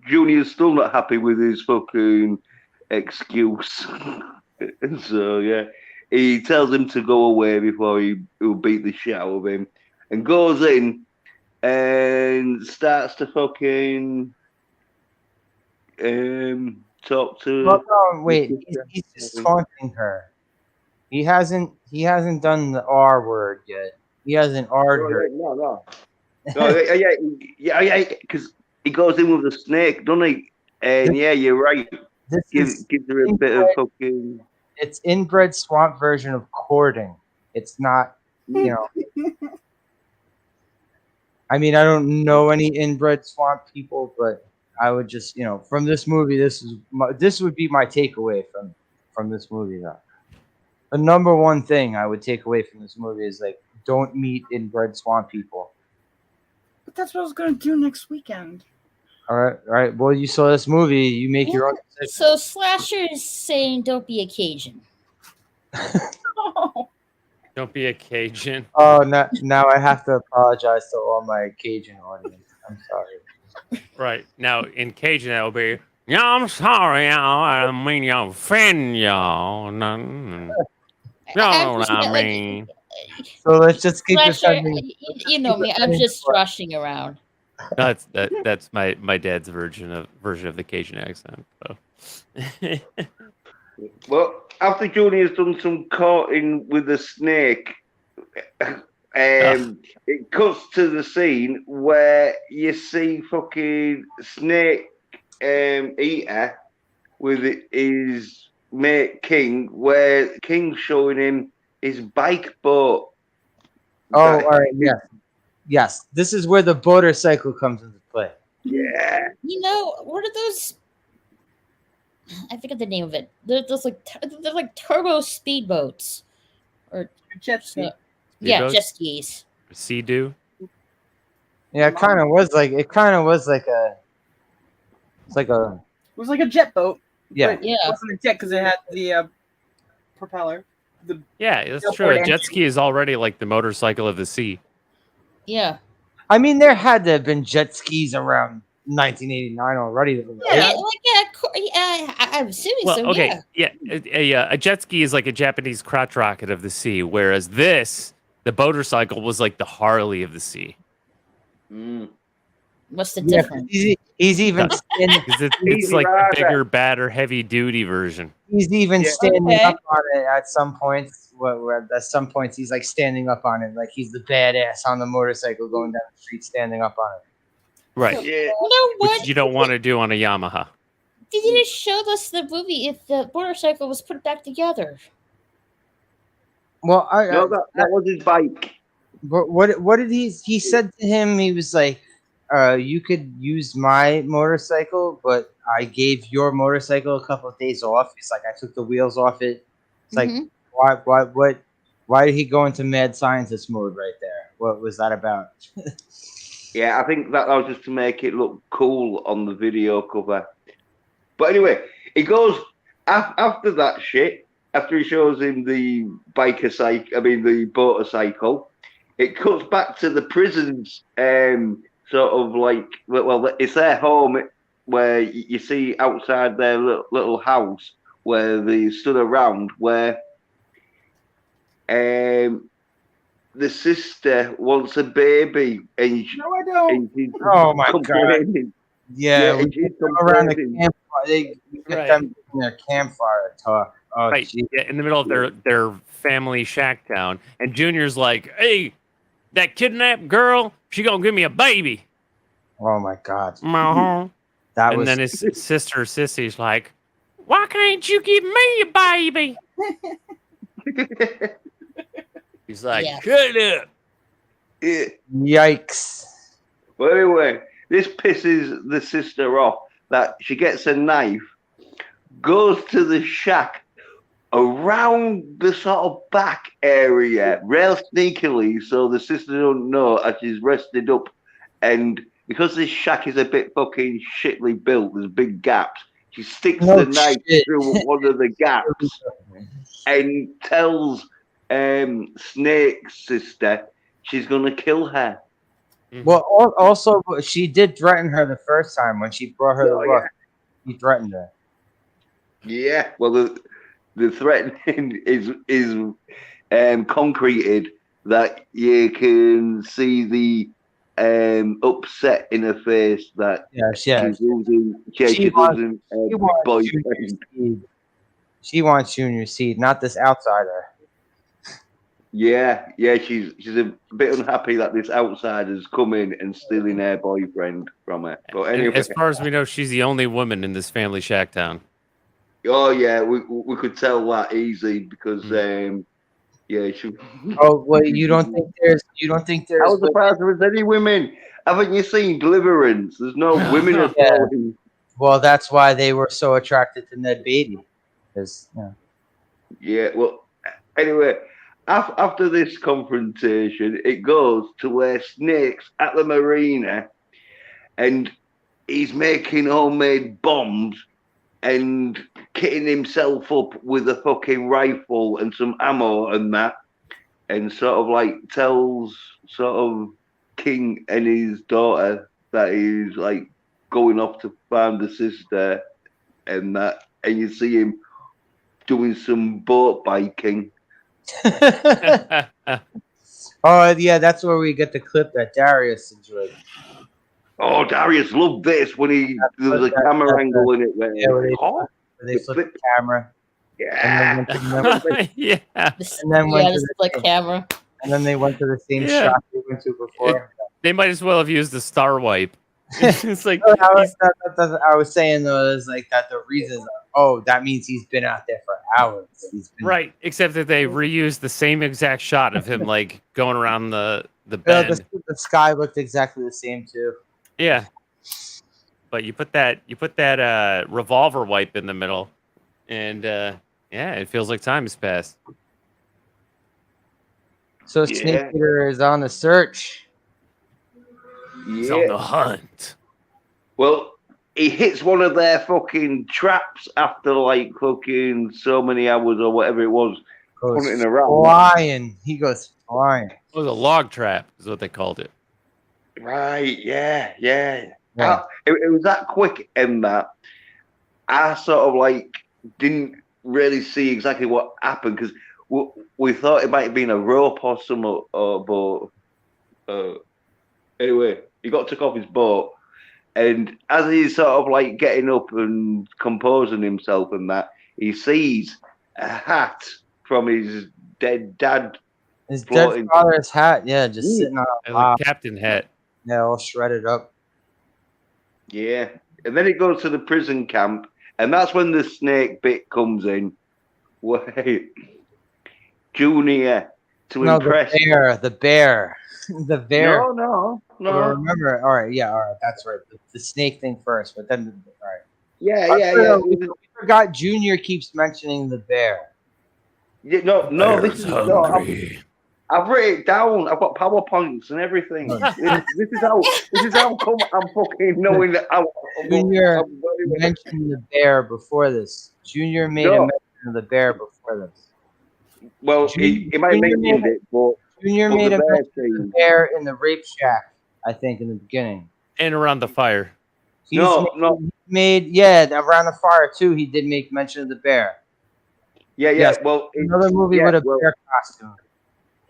Junior's still not happy with his fucking excuse. So, yeah, he tells him to go away before he'll beat the shit out of him. And goes in and starts to fucking talk to... Well, no, wait, he's just taunting her. He hasn't done the R word yet. He hasn't R'd her. No, yeah, because he goes in with the snake, doesn't he? And yeah, you're right. Gives her a bit of fucking... It's inbred swamp version of courting. It's not, you know... I mean, I don't know any inbred swamp people, but I would just, you know, from this movie, this would be my takeaway from this movie. Though, the number one thing I would take away from this movie is like, don't meet inbred swamp people. But that's what I was gonna do next weekend. All right. Well, you saw this movie, you make your own decision. So Slasher is saying, "Don't be a Cajun." Don't be a Cajun. Oh, now I have to apologize to all my Cajun audience. I'm sorry. Right. Now, in Cajun, that will be, "Yeah, I'm sorry, y'all. I don't mean to offend y'all. No, y'all know what I mean." So let's just keep Slasher, you know me. I'm just rushing around. That's my dad's version of the Cajun accent. So. Well, after Junior's done some courting with the snake, it cuts to the scene where you see fucking Snake Eater with his mate King, where King's showing him his bike boat. Oh, all right, yes. This is where the motorcycle comes into play. Yeah. You know, what are those? I forget the name of it. They're like turbo speedboats, or jet ski. Yeah, jet skis. Sea-Doo. Yeah, it kind of was like a. It's like a. It was like a jet boat. Yeah. It wasn't a jet because it had the propeller. Yeah, that's true. A jet ski is already like the motorcycle of the sea. Yeah. I mean, there had to have been jet skis around 1989 already. I'm assuming well, so. Okay, a jet ski is like a Japanese crotch rocket of the sea, whereas the motorcycle was like the Harley of the sea. What's the difference? He's even standing. It's like the bigger, badder, heavy duty version. He's even standing up on it at some points. At some points, he's like standing up on it, like he's the badass on the motorcycle going down the street, standing up on it. Right. Yeah. You know what? Which you don't want to do on a Yamaha. They didn't show us the movie if the motorcycle was put back together. Well, that was his bike. But what did he said to him? He was like, "You could use my motorcycle, but I gave your motorcycle a couple of days off." It's like I took the wheels off it. It's like why did he go into mad scientist mode right there? What was that about? Yeah, I think that was just to make it look cool on the video cover. But anyway, he goes after that shit. After he shows him the the motorcycle, it cuts back to the prison's sort of like, well, it's their home where you see outside their little house where they stood around, where the sister wants a baby, and no, I don't. Oh my god! Yeah, we get them around the campfire. They get them in their campfire talk. Oh, right. Yeah, in the middle of their family shack town, and Junior's like, "Hey, that kidnapped girl, she gonna give me a baby." Oh my god! And then his sister Sissy's like, "Why can't you give me a baby?" He's like, "Shut up." Yikes. But anyway, this pisses the sister off that she gets a knife, goes to the shack around the sort of back area, real sneakily, so the sister don't know as she's rested up. And because this shack is a bit fucking shitly built, there's big gaps. She sticks the knife through one of the gaps and tells Snake's sister she's gonna kill her. Well, also she did threaten her the first time when she brought her the rook. He threatened her. Yeah, well, the threatening is concreted that you can see the upset in her face that she's losing. She doesn't boyfriend. She wants Junior Seed, not this outsider. Yeah, she's a bit unhappy that this outsider's come in and stealing her boyfriend from her. But anyway, as far as we know, she's the only woman in this family shack town. Oh yeah, we could tell that easy because she. Oh wait, you don't think there's? I was surprised there was any women. Haven't you seen Deliverance? There's no women at all. Well, that's why they were so attracted to Ned Beatty. Yeah. Well, anyway. After this confrontation, it goes to where Snake's at the marina and he's making homemade bombs and kitting himself up with a fucking rifle and some ammo and that, and sort of like tells sort of King and his daughter that he's like going off to find the sister and that, and you see him doing some boat biking. Oh yeah, that's where we get the clip that Darius enjoyed. Oh, Darius loved this when there was a camera angle in it where they flipped the camera. Yeah, and then went to the split camera. And then they went to the same shot they went to before. They might as well have used the star wipe. It's like I was saying though is like that the reason. Oh, that means he's been out there for hours. Right, except that they reused the same exact shot of him like going around the bend. The sky looked exactly the same too. Yeah, but you put that revolver wipe in the middle, and it feels like time has passed. So Snake Eater is on the search. He's on the hunt. Well, he hits one of their fucking traps after like fucking so many hours or whatever it was. Hunting around. Flying. He goes flying. It was a log trap, is what they called it. Right, yeah. It was that quick in that I sort of like didn't really see exactly what happened because we thought it might have been a rope or something, but anyway, he got took off his boat, and as he's sort of like getting up and composing himself and that, he sees a hat from his dead dad. His dead father's hat, just sitting on a captain hat. Yeah, all shredded up. Yeah, and then it goes to the prison camp, and that's when the snake bit comes in. Wait, Junior to impress the bear. The bear. No. Remember, all right, that's right. The snake thing first, but then, all right. Yeah. We forgot Junior keeps mentioning the bear. Yeah, no. This is hungry. I've written it down. I've got PowerPoints and everything. this is how come I'm fucking knowing that. Junior mentioned the bear before this. Junior made a mention of the bear before this. Well, he might have mentioned it, but Junior made a mention of the bear in the rape shack, I think, in the beginning. And around the fire. Around the fire too. He did make mention of the bear. Yeah. Yes. Well, another movie with a bear costume.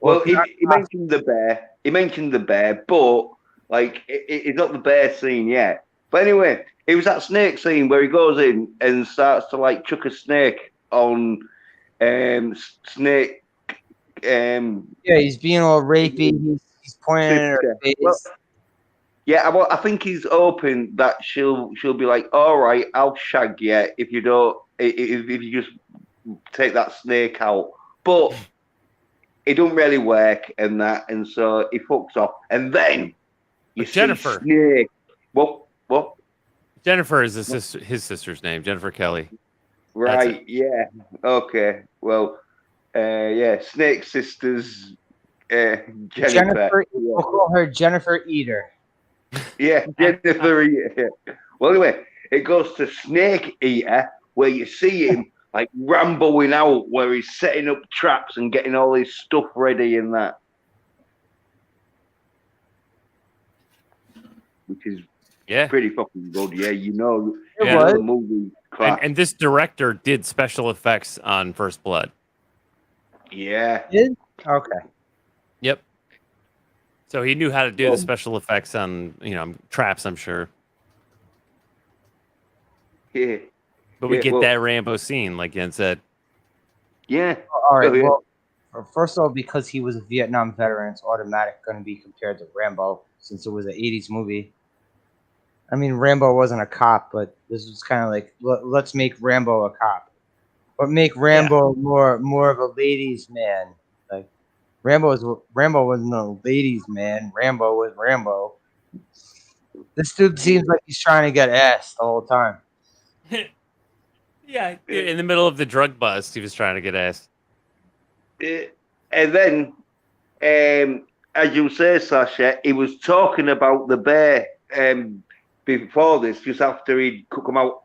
Well, he mentioned the bear. He mentioned the bear, but like it's not the bear scene yet. But anyway, it was that snake scene where he goes in and starts to like chuck a snake on Snake. He's being all rapey. He's pointing at her face. Well, I think he's hoping that she'll be like, all right, I'll shag you if you don't, if you just take that snake out. But it don't really work and that, and so he fucks off. And then you see Jennifer. Snake. What? Jennifer is his sister's name, Jennifer Kelly. Right, yeah. Okay. Well, Snake Sisters, Jennifer. We'll call her Jennifer Eater. Yeah, Jennifer Eater. Yeah. Well, anyway, it goes to Snake Eater, where you see him like ramboing out, where he's setting up traps and getting all his stuff ready and that. Which is pretty fucking good. Yeah, you know the movie. And this director did special effects on First Blood. Yeah. Okay. Yep. So he knew how to do the special effects on, traps, I'm sure. Yeah. But we get that Rambo scene, like Yen said. Yeah. All right. Well, first of all, because he was a Vietnam veteran, it's automatic going to be compared to Rambo, since it was an 80s movie. I mean, Rambo wasn't a cop, but this was kind of like, let's make Rambo a cop, but make Rambo more of a ladies' man. Like Rambo wasn't a ladies' man. Rambo was Rambo. This dude seems like he's trying to get ass the whole time. Yeah, in the middle of the drug bust, he was trying to get ass. And then, as you say, Sasha, he was talking about the bear. Before this, just after he'd come out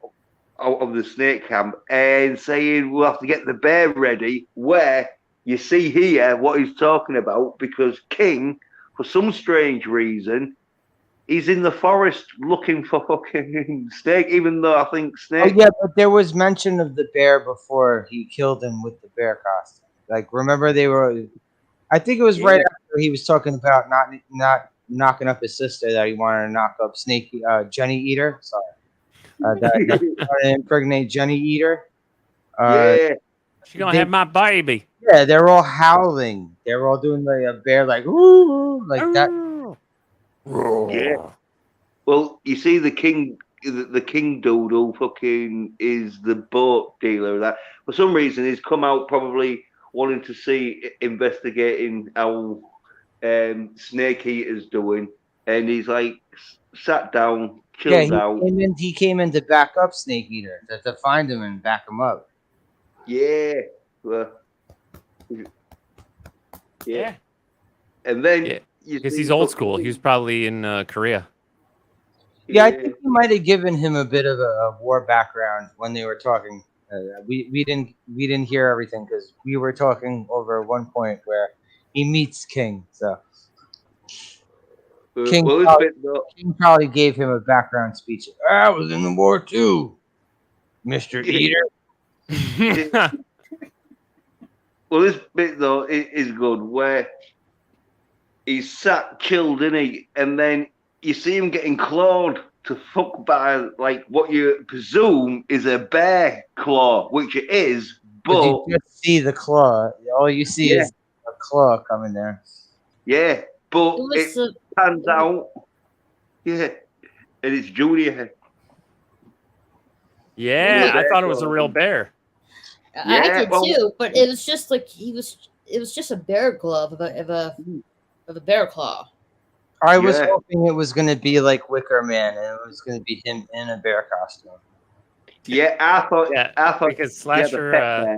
of the snake camp, and saying we'll have to get the bear ready, where you see here what he's talking about, because King, for some strange reason, he's in the forest looking for fucking Snake, even though I think Snake... Oh, yeah, but there was mention of the bear before he killed him with the bear costume. Like, remember they were... I think it was right after he was talking about not knocking up his sister, that he wanted to knock up Jenny Eater. Sorry. That impregnate Jenny Eater. She's gonna have my baby. Yeah, they're all howling. They're all doing like a bear, like ooh, like that. Yeah. Well, you see, the king doodle fucking is the boat dealer. That for some reason he's come out probably wanting to see investigating how Snake Eater's doing, and he's like sat down, chilled out. He came in to back up Snake Eater to find him and back him up. Yeah. Yeah. And then because he's old school. He was probably in Korea. Yeah, I think he might have given him a bit of a war background when they were talking. We didn't hear everything because we were talking over one point where he meets King. So King probably gave him a background speech. I was in the war too, Mr. Eater. Well, this bit though is good, where he's sat chilled, isn't he? And then you see him getting clawed to fuck by like what you presume is a bear claw, which it is, but you just see the claw. All you see is a claw coming there. Yeah, but it pans out. Yeah, and it's Junior. Yeah, I thought it was a real bear. I did too, but it was just like it was just a bear glove of a bear claw. I was hoping it was going to be like Wicker Man, and it was going to be him in a bear costume. Yeah, I thought because Slasher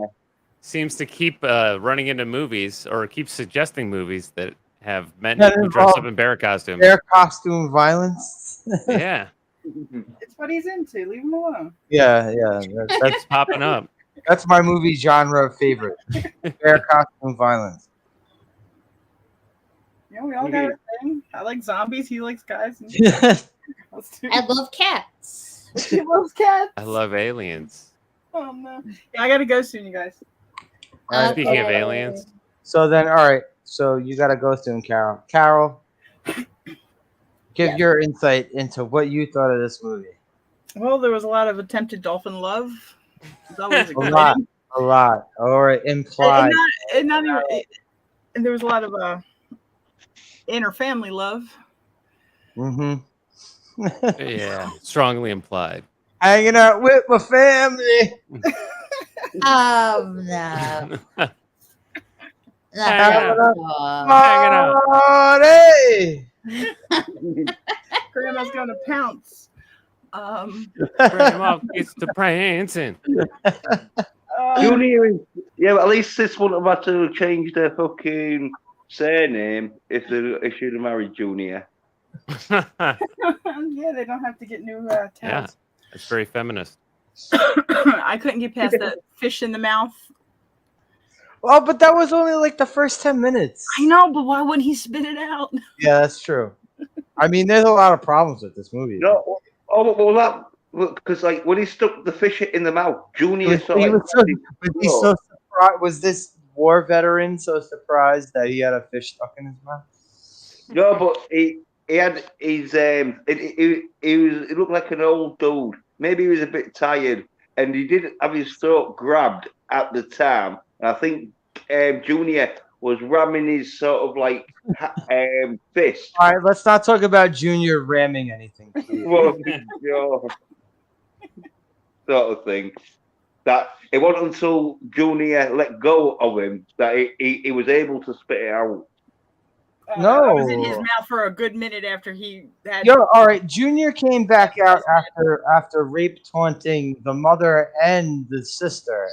seems to keep running into movies or keep suggesting movies that have men who dress up in bear costumes. Bear costume violence. Yeah, it's what he's into. Leave him alone. Yeah, that's popping up. That's my movie genre favorite. Bear costume violence. Yeah, we all got a thing. I like zombies. He likes guys. I love cats. She loves cats. I love aliens. Oh no! Yeah, I gotta go soon, you guys. Speaking of aliens. So then, all right. So you gotta go soon, Carol. Carol, give your insight into what you thought of this movie. Well, there was a lot of attempted dolphin love. A lot. Or implied. And there was a lot of inner family love. Mm-hmm. Yeah, strongly implied. Hanging out with my family. Oh no. Hanging out. Party. Grandma's going to pounce. Grandma gets to prancing. Junior, yeah, but at least this wouldn't have had to change their fucking surname if she'd have married Junior. Yeah, they don't have to get new tags. Yeah, it's very feminist. I couldn't get past that fish in the mouth. Well, but that was only like the first 10 minutes. I know, but why wouldn't he spit it out? Yeah, that's true. I mean, there's a lot of problems with this movie. No, well, that because like when he stuck the fish in the mouth, Junior Was so surprised. Was this war veteran so surprised that he had a fish stuck in his mouth? No, but he had his he looked like an old dude. Maybe he was a bit tired, and he did have his throat grabbed at the time. And I think Junior was ramming his sort of like fist. All right, let's not talk about Junior ramming anything. Well, sort of thing. That it wasn't until Junior let go of him that he was able to spit it out. No, it was in his mouth for a good minute after he had. All right. Junior came back out after rape taunting the mother and the sister,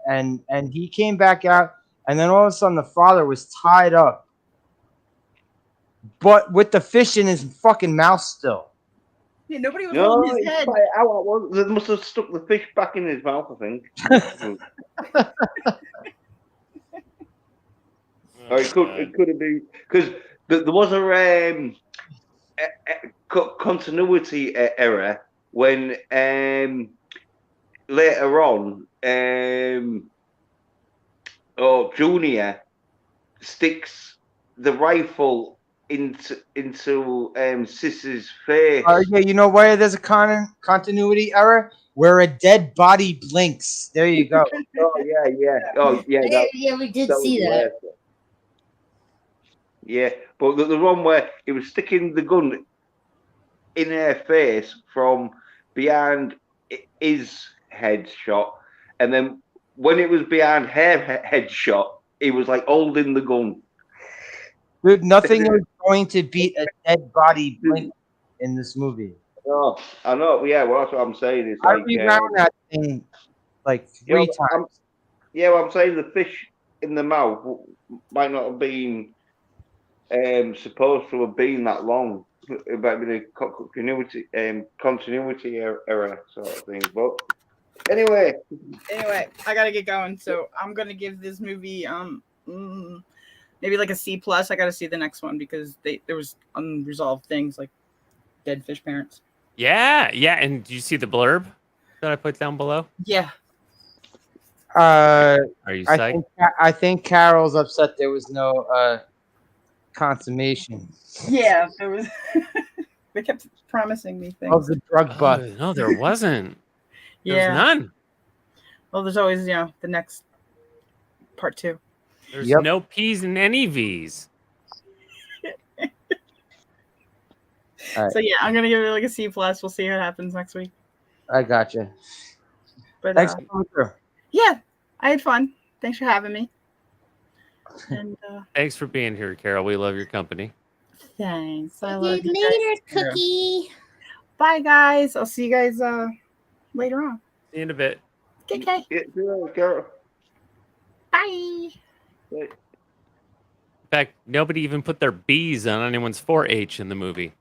and he came back out, and then all of a sudden the father was tied up, but with the fish in his fucking mouth still. Yeah, nobody was holding his head. They must have stuck the fish back in his mouth, I think. Or it could have been because there was a continuity error when later on Junior sticks the rifle into Sis's face. Yeah, you know why there's a continuity error? Where a dead body blinks. There you go. Oh yeah. Oh yeah. Yeah, we did see that. Yeah, but the one where he was sticking the gun in her face from behind his headshot, and then when it was behind her headshot, he was like holding the gun. Dude, nothing is going to beat a dead body blink in this movie. Oh, I know. Yeah, well, that's what I'm saying. It's I like rewound that thing like 3 times. I'm saying the fish in the mouth might not have been supposed to have been that long. It might be a continuity error sort of thing. But anyway, I gotta get going. So I'm gonna give this movie maybe like a C+. I gotta see the next one because there was unresolved things like dead fish parents. Yeah. And do you see the blurb that I put down below? Yeah. Are you psyched? I think Carol's upset there was no consummation. Yeah, there was. They kept promising me things. Of the drug buff. No, there wasn't. There's none. Well, there's always the next part 2. There's no P's in any V's. Right. So yeah, I'm gonna give it like a C+. We'll see what happens next week. I got you. But thanks for coming through. Yeah, I had fun. Thanks for having me. And thanks for being here, Carol. We love your company. Thanks. I love you later, Cookie. Bye, guys. I'll see you guys later on. See you in a bit. Okay. Carol. Bye. Bye. In fact, nobody even put their B's on anyone's 4-H in the movie.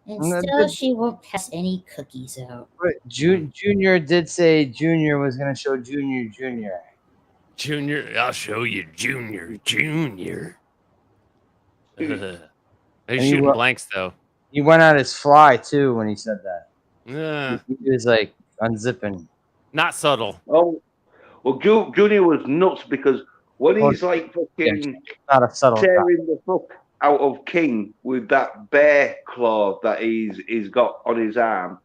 And still, she won't pass any cookies out. But Junior did say Junior was going to show Junior. Junior, I'll show you Junior. They're shooting blanks, though. He went out his fly, too, when he said that. He was, like, unzipping. Not subtle. Oh, well, Junior was nuts because when he's, like, fucking not a subtle tearing the fuck out of King with that bear claw that he's got on his arm,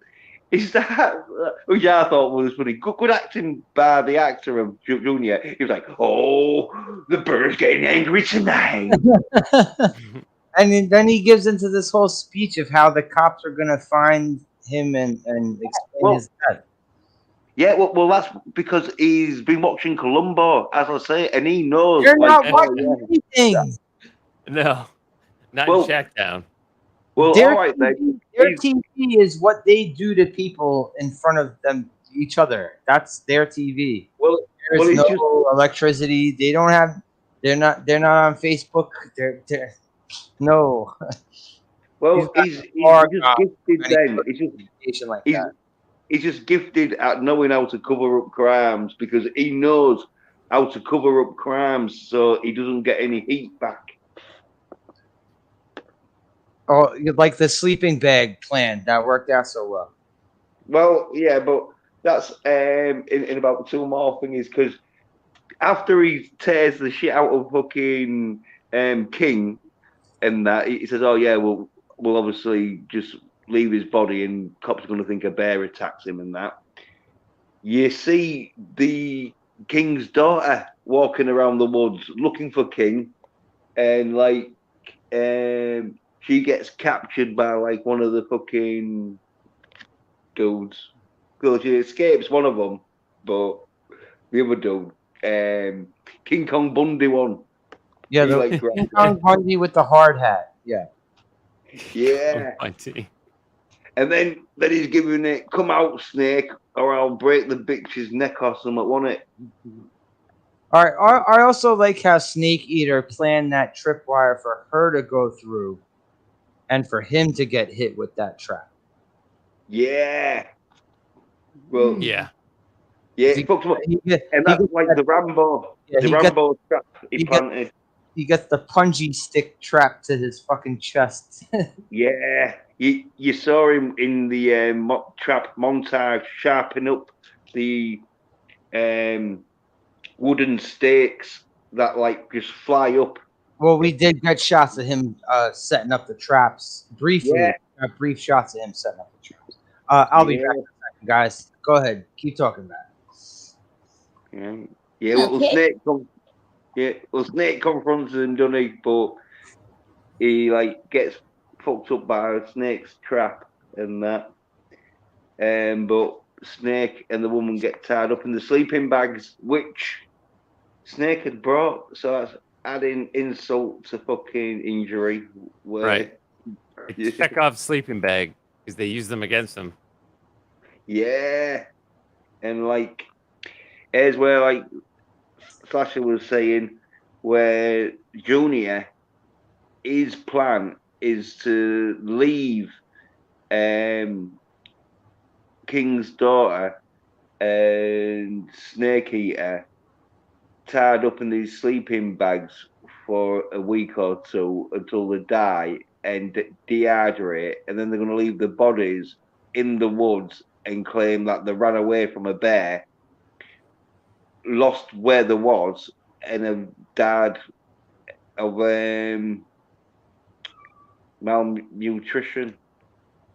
is that, which I thought was funny. Good acting by the actor of Junior. He was like, oh, the bird's getting angry tonight. And then he gives into this whole speech of how the cops are going to find him and explain his death. Yeah, well, that's because he's been watching Columbo, as I say, and he knows. You're not watching anything. No, not in Shackdown. Well, Their all right then. Their TV is what they do to people in front of them, each other. That's their TV. Well, There's it's no just electricity. They don't have. They're not on Facebook. They're no. well, he's just gifted. Then Like he's that. he's just gifted at knowing how to cover up crimes because he knows how to cover up crimes, so he doesn't get any heat back. Oh, like the sleeping bag plan that worked out so well. Well, yeah, but that's in about two more things because after he tears the shit out of fucking King and that he says, "Oh yeah, we'll obviously just leave his body, and cops are going to think a bear attacks him and that." You see the King's daughter walking around the woods looking for King, and like she gets captured by like one of the fucking dudes. So she escapes one of them, but the other dude, King Kong Bundy one. Yeah, he, the like, King Kong Bundy with the hard hat. Yeah. Yeah. Bundy. And then he's giving it, "Come out, Snake, or I'll break the bitch's neck or something, won't it?" All right. I also like how Snake Eater planned that tripwire for her to go through, and for him to get hit with that trap. Yeah. Well, Yeah. yeah, and that's like the Rambo. Yeah, the Rambo trap he planted. He gets the punji stick trapped to his fucking chest. Yeah, you saw him in the trap montage sharpen up the wooden stakes that like just fly up. Well, we did get shots of him setting up the traps briefly. Yeah. Brief shots of him setting up the traps. I'll be back in a second, guys. Go ahead, keep talking about it. Yeah. Well, Snake confronts him, doesn't he? But he like gets fucked up by a snake's trap and that. But Snake and the woman get tied up in the sleeping bags, which Snake had brought. So that's adding insult to fucking injury. Right. Chekhov sleeping bag because they use them against him. Yeah. And like, here's where like Slasher was saying, where Junior, his plan is to leave King's daughter and Snake Eater tied up in these sleeping bags for a week or two until they die and dehydrate, and then they're going to leave the bodies in the woods and claim that they ran away from a bear, lost where there was, and have died of malnutrition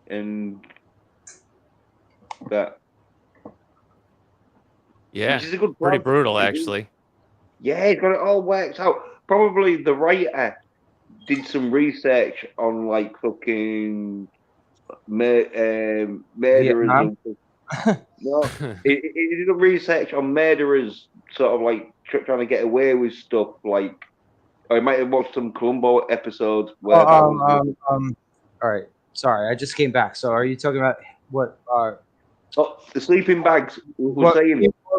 and that. Yeah, which is a good pretty plan. brutal, actually. Yeah, he's got it all worked out. Probably the writer did some research on like fucking murderers. No, he did a research on murderers, sort of like trying to get away with stuff. Like, I might have watched some Columbo episodes where. All right, sorry, I just came back. So, are you talking about what? The sleeping bags.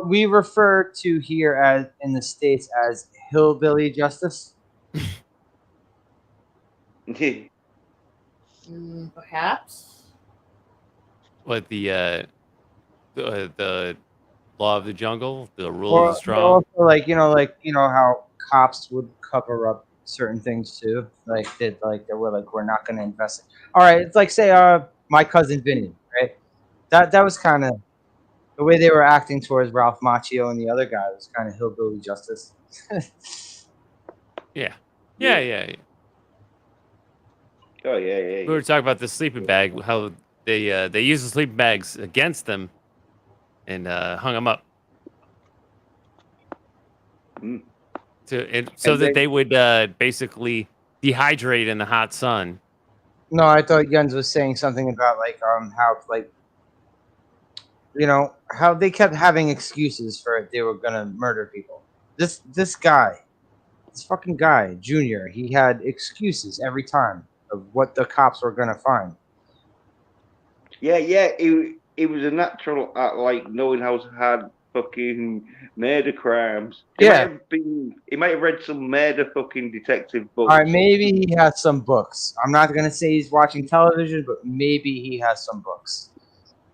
We refer to here as in the States as hillbilly justice. Perhaps. What the law of the jungle, the rule of the strong. Also, like how cops would cover up certain things too. Like they were like, we're not going to investigate. All right, it's like say My Cousin Vinny, right? That was kind of the way they were acting towards Ralph Macchio and the other guy was kind of hillbilly justice. Yeah. Oh yeah. We were talking about the sleeping bag, how they used the sleeping bags against them and hung them up. So that they would basically dehydrate in the hot sun. No, I thought Jens was saying something about like how like how they kept having excuses for it. They were gonna murder people. This fucking guy, Junior, he had excuses every time what the cops were gonna find. Yeah. He was a natural at like knowing how to hard fucking murder crimes. He might have read some murder fucking detective books. All right, maybe he has some books. I'm not gonna say he's watching television, but maybe he has some books.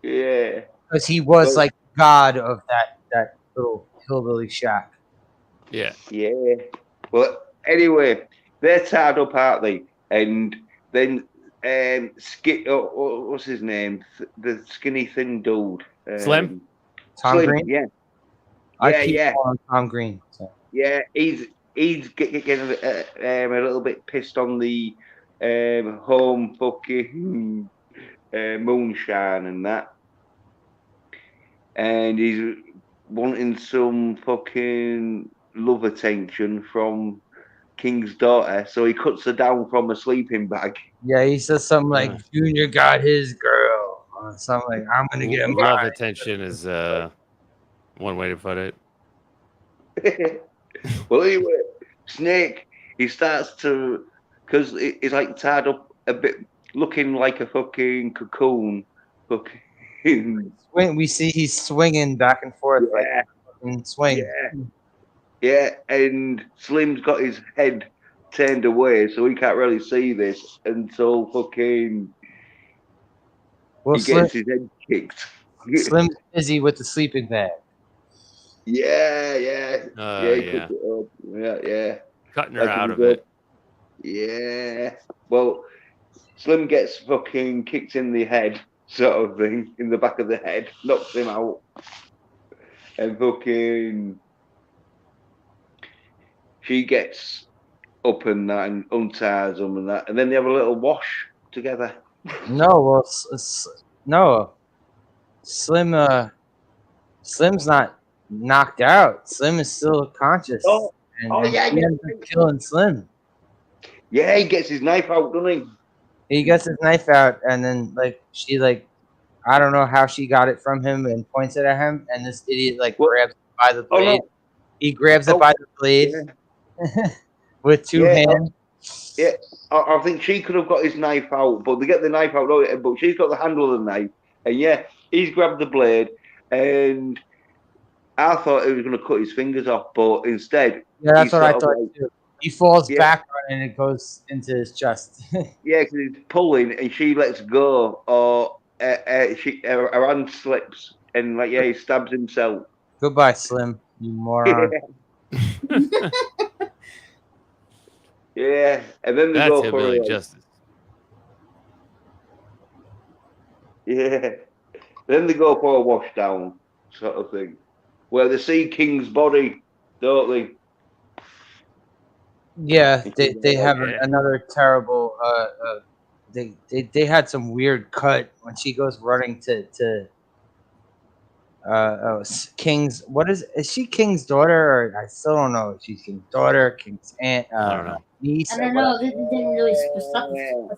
Yeah, because he was like god of that little hillbilly shack. Yeah. Yeah. Well, anyway, they're tied up, aren't they? And then what's his name? The skinny thin dude. Slim? Tom Slim, Green? yeah. I keep calling Tom Green. So. Yeah, he's getting a little bit pissed on the home fucking moonshine and that. And he's wanting some fucking love attention from King's daughter, so he cuts her down from a sleeping bag. Yeah, he says something like Junior got his girl. Something like I'm gonna get him. Love attention is one way to put it. Well, anyway, Snake, he starts to, because he's like tied up a bit, looking like a fucking cocoon. Fucking. We see he's swinging back and forth like a fucking swing. Yeah, and Slim's got his head turned away, so he can't really see this until fucking he gets his head kicked. Slim's busy with the sleeping bag. Yeah. Cutting her out of it. Yeah. Well, Slim gets fucking kicked in the head, sort of thing, in the back of the head, knocks him out, and fucking she gets up and that and unties him and that, and then they have a little wash together. No, no. Slim's not knocked out. Slim is still conscious. And he ends up killing Slim. Yeah, he gets his knife out, doesn't he? He gets his knife out, and then she I don't know how she got it from him and points it at him, and this idiot grabs it by the blade. No. He grabs it by the blade with two hands. Yeah, I think she could have got his knife out, but they get the knife out, but she's got the handle of the knife, and he's grabbed the blade, and I thought he was going to cut his fingers off, but instead, that's what I thought too. He falls back and it goes into his chest. Yeah, because he's pulling, and she lets go, or her hand slips, and he stabs himself. Goodbye, Slim, you moron. Yeah, and then they go for justice. Yeah, then they go for a wash down sort of thing, where they see King's body, don't they? Yeah, they have another terrible. They had some weird cut when she goes running to King's. What is she King's daughter? Or I still don't know if she's King's daughter, King's aunt, I don't know. Niece. I don't know. They didn't really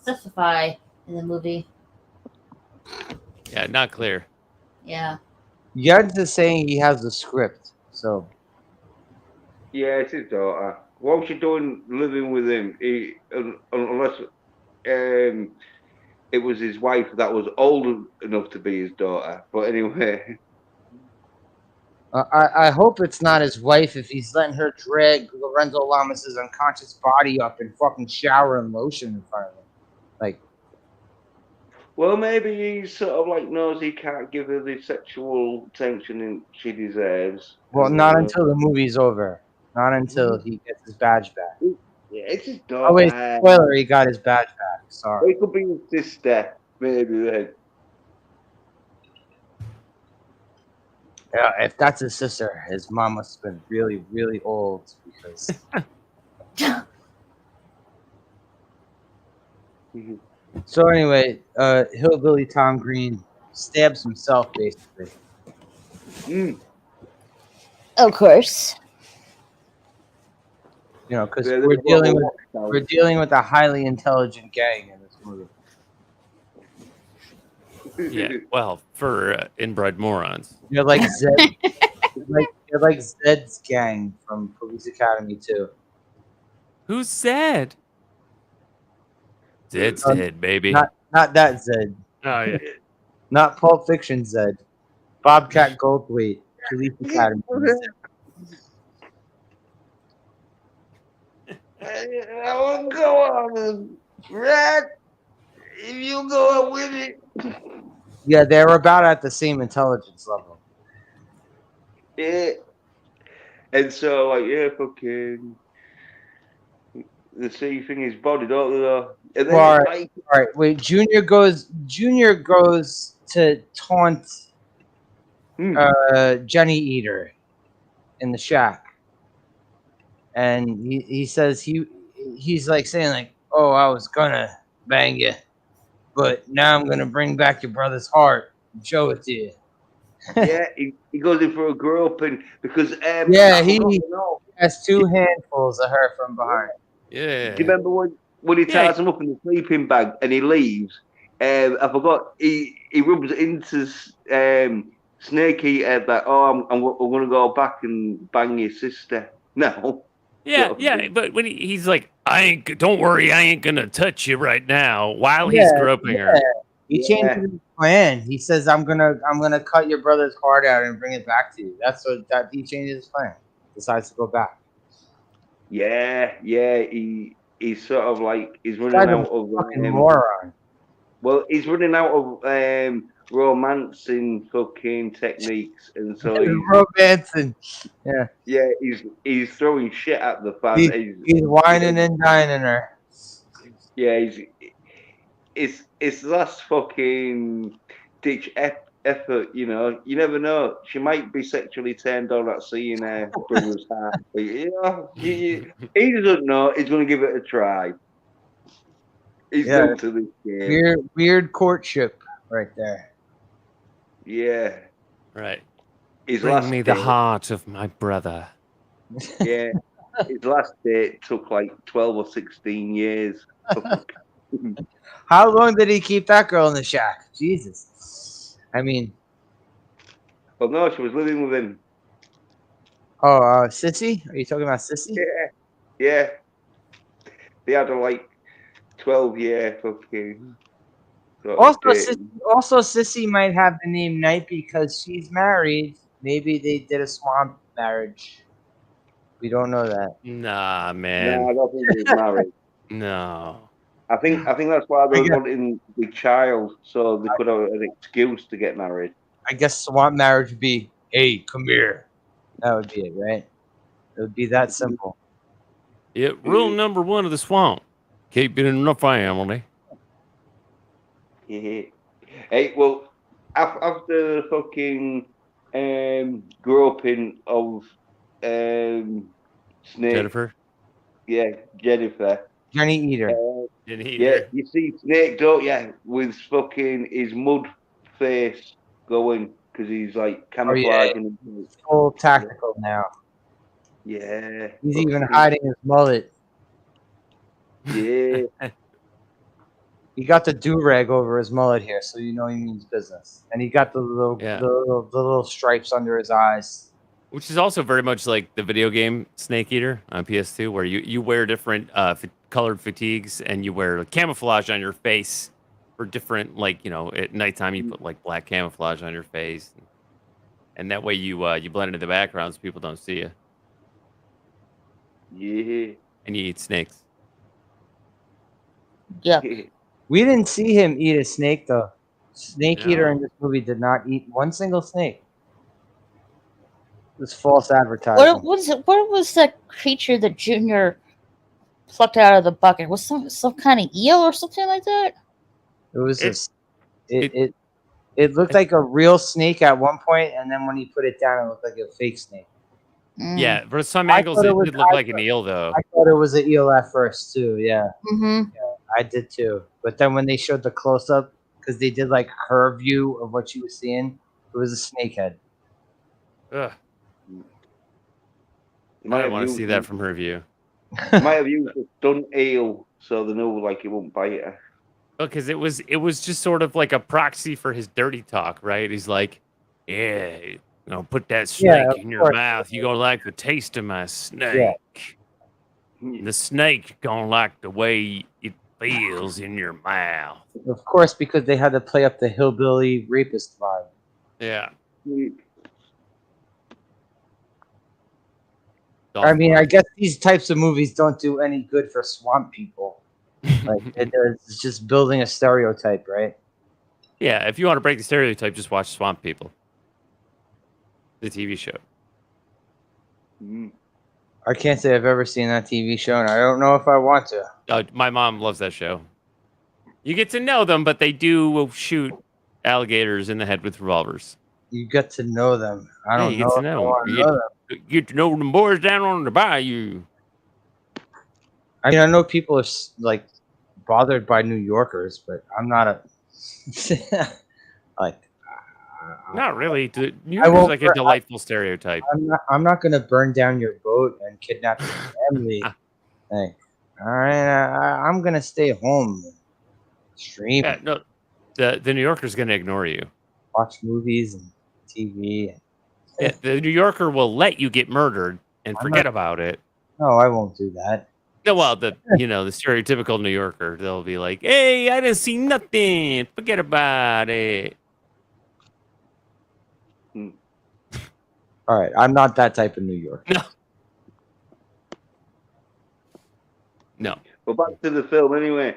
specify in the movie. Yeah, not clear. Yeah. Yud's is saying he has the script, so. Yeah, it's his daughter. What's she doing living with him? Unless it was his wife that was old enough to be his daughter. But anyway. I hope it's not his wife if he's letting her drag Lorenzo Lamas' unconscious body up and fucking shower in lotion in front of him. Well, maybe he sort of knows he can't give her the sexual attention she deserves. Well, not until the movie's over. Not until he gets his badge back. Yeah, it's his daughter. Oh wait, spoiler! He got his badge back. Sorry. It could be his sister, maybe then. Yeah, if that's his sister, his mom must have been really, really old because. So anyway, hillbilly Tom Green stabs himself basically. Of course. You know, because we're dealing with a highly intelligent gang in this movie. Yeah, well, for inbred morons. You're like Zed. you're like Zed's gang from Police Academy 2. Who's Zed? Dead's dead, baby. Not that Zed. Oh yeah. Not Pulp Fiction Zed. Bobcat Goldthwait. Police Academy. I will go on, Red. If you go on with it. Yeah, they were about at the same intelligence level. Yeah. And so, like, yeah, fucking. They see thing is body, don't they? Though? And then Well, it's like, all right, wait. Junior goes to taunt Jenny Eater in the shack, and he says he's like saying like, "Oh, I was gonna bang you, but now I'm gonna bring back your brother's heart and show it to you." yeah, he goes in for a groping because Yeah, I he forgot to know. has two handfuls of her from behind. Yeah. Do you remember when he ties him up in the sleeping bag and he leaves? I forgot he rubs into Snake Eater that I'm gonna go back and bang your sister. No. Yeah. But when he's like, don't worry, I ain't gonna touch you right now while he's Yeah, groping her. He changes his plan. He says, "I'm gonna cut your brother's heart out and bring it back to you." That's what he changes his plan. Decides to go back. Yeah. He's sort of like he's running Guy's a out of fucking moron. well, he's running out of romancing fucking techniques, and so Romancing. Yeah, he's throwing shit at the fan. he's whining and dining her. Yeah, it's last fucking ditch effort. You know, you never know. She might be sexually turned on at seeing her brother's heart. But, you know, he doesn't know. He's going to give it a try. He's new to this game. Weird courtship right there. Yeah. Right. Bring me the heart of my brother. Yeah. His last date took like 12 or 16 years. How long did he keep that girl in the shack? Jesus. I mean. Well, no, she was living with him. Oh, Sissy? Are you talking about Sissy? Yeah. They had a like 12-year fucking. Also, Sissy might have the name Knight because she's married. Maybe they did a swamp marriage. We don't know that. Nah, man. No, I don't think he's married. No. I think that's why they were wanting the child, so they could have an excuse to get married. I guess swamp marriage would be, hey, come here. That would be it, right? It would be that simple. Yeah, rule number one of the swamp: keep it in the family. Yeah. Hey, well, after the fucking groping of Snake. Jennifer? Yeah, Jennifer. Jenny Eater. Yeah, you see Snake, don't you? With fucking his mud face going because he's like camouflaging. He's full tactical now. Yeah. He's even hiding his mullet. Yeah. He got the do-rag over his mullet here, so you know he means business. And he got the little stripes under his eyes. Which is also very much like the video game Snake Eater on PS2, where you wear different colored fatigues and you wear camouflage on your face for different, like, you know, at nighttime you put like black camouflage on your face, and that way you blend into the background so people don't see you. Yeah. And you eat snakes. Yeah. We didn't see him eat a snake though. Snake Eater in this movie did not eat one single snake. It was false advertising. What was that creature that Junior plucked out of the bucket? Was some kind of eel or something like that? It was it looked like a real snake at one point, and then when he put it down, it looked like a fake snake. Yeah, for some angles it did look like an eel though. I thought it was an eel at first too. Yeah. Mm-hmm. Yeah, I did too. But then when they showed the close up, because they did like her view of what she was seeing, it was a snake head. Ugh. I might want to see that from her view. Might have used a stunt eel so they knew like it won't bite her. Because it was just sort of like a proxy for his dirty talk, right? He's like, yeah, you know, put that snake in your mouth. You're gonna like the taste of my snake. Yeah. The snake gonna like the way feels in your mouth. Of course, because they had to play up the hillbilly rapist vibe. Yeah. I mean, I guess these types of movies don't do any good for swamp people. Like it's just building a stereotype, right? Yeah, if you want to break the stereotype, just watch Swamp People, the TV show. I can't say I've ever seen that TV show, and I don't know if I want to. My mom loves that show. You get to know them, but they do shoot alligators in the head with revolvers. You get to know them. I don't you know. Get to know them. You get to know them boys down on the bayou. I mean, I know people are like bothered by New Yorkers, but I'm not a like. Not really. New York is like a delightful stereotype. I'm not going to burn down your boat and kidnap your family. Like, all right, I'm going to stay home. Stream. Yeah, no, the New Yorker's going to ignore you. Watch movies and TV. Yeah, the New Yorker will let you get murdered and forget about it. No, I won't do that. No, well, the stereotypical New Yorker, they'll be like, "Hey, I didn't see nothing. Forget about it." All right, I'm not that type of New Yorker. No. Well, back to the film anyway.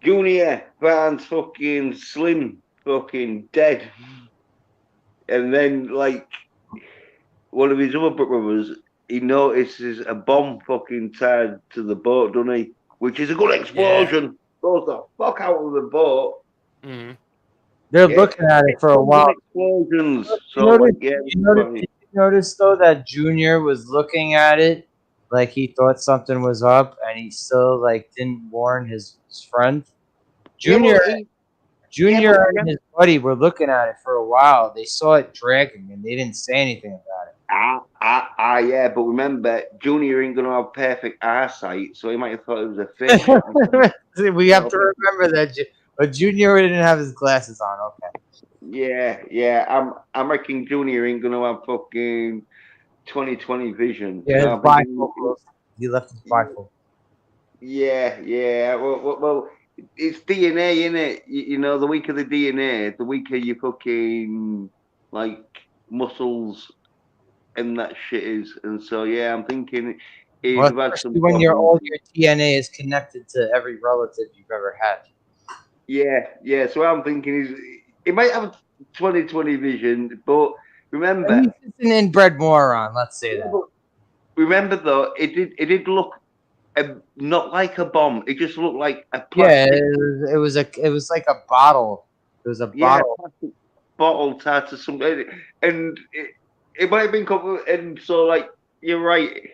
Junior finds fucking Slim fucking dead. And then, like, one of his other brothers, he notices a bomb fucking tied to the boat, doesn't he? Which is a good explosion. Yeah. Goes the fuck out of the boat. Mm-hmm. They're looking at it for a while. Explosions. You notice, though, that Junior was looking at it like he thought something was up, and he still, like, didn't warn his friend. Junior and his buddy were looking at it for a while. They saw it dragging, and they didn't say anything about it. Yeah, but remember, Junior ain't going to have perfect eyesight, so he might have thought it was a fish. We have to remember that. But Junior didn't have his glasses on. Okay. Yeah. I'm reckon Junior ain't going to have fucking 20/20 vision. Yeah, his bifocal. He left his bifocal. Yeah. Well, it's DNA, innit? You know, the weaker the DNA, the weaker your fucking, like, muscles and that shit is. And so, yeah, I'm thinking... when you're old, your DNA is connected to every relative you've ever had. Yeah. So what I'm thinking is, it might have 20/20 vision, but remember... He's an inbred moron, let's say that. Remember, though, it did look... not like a bomb. It just looked like a plastic. Yeah, it was like a bottle. It was a bottle. Plastic bottle tied to something, and it might have been covered. And so, like, you're right.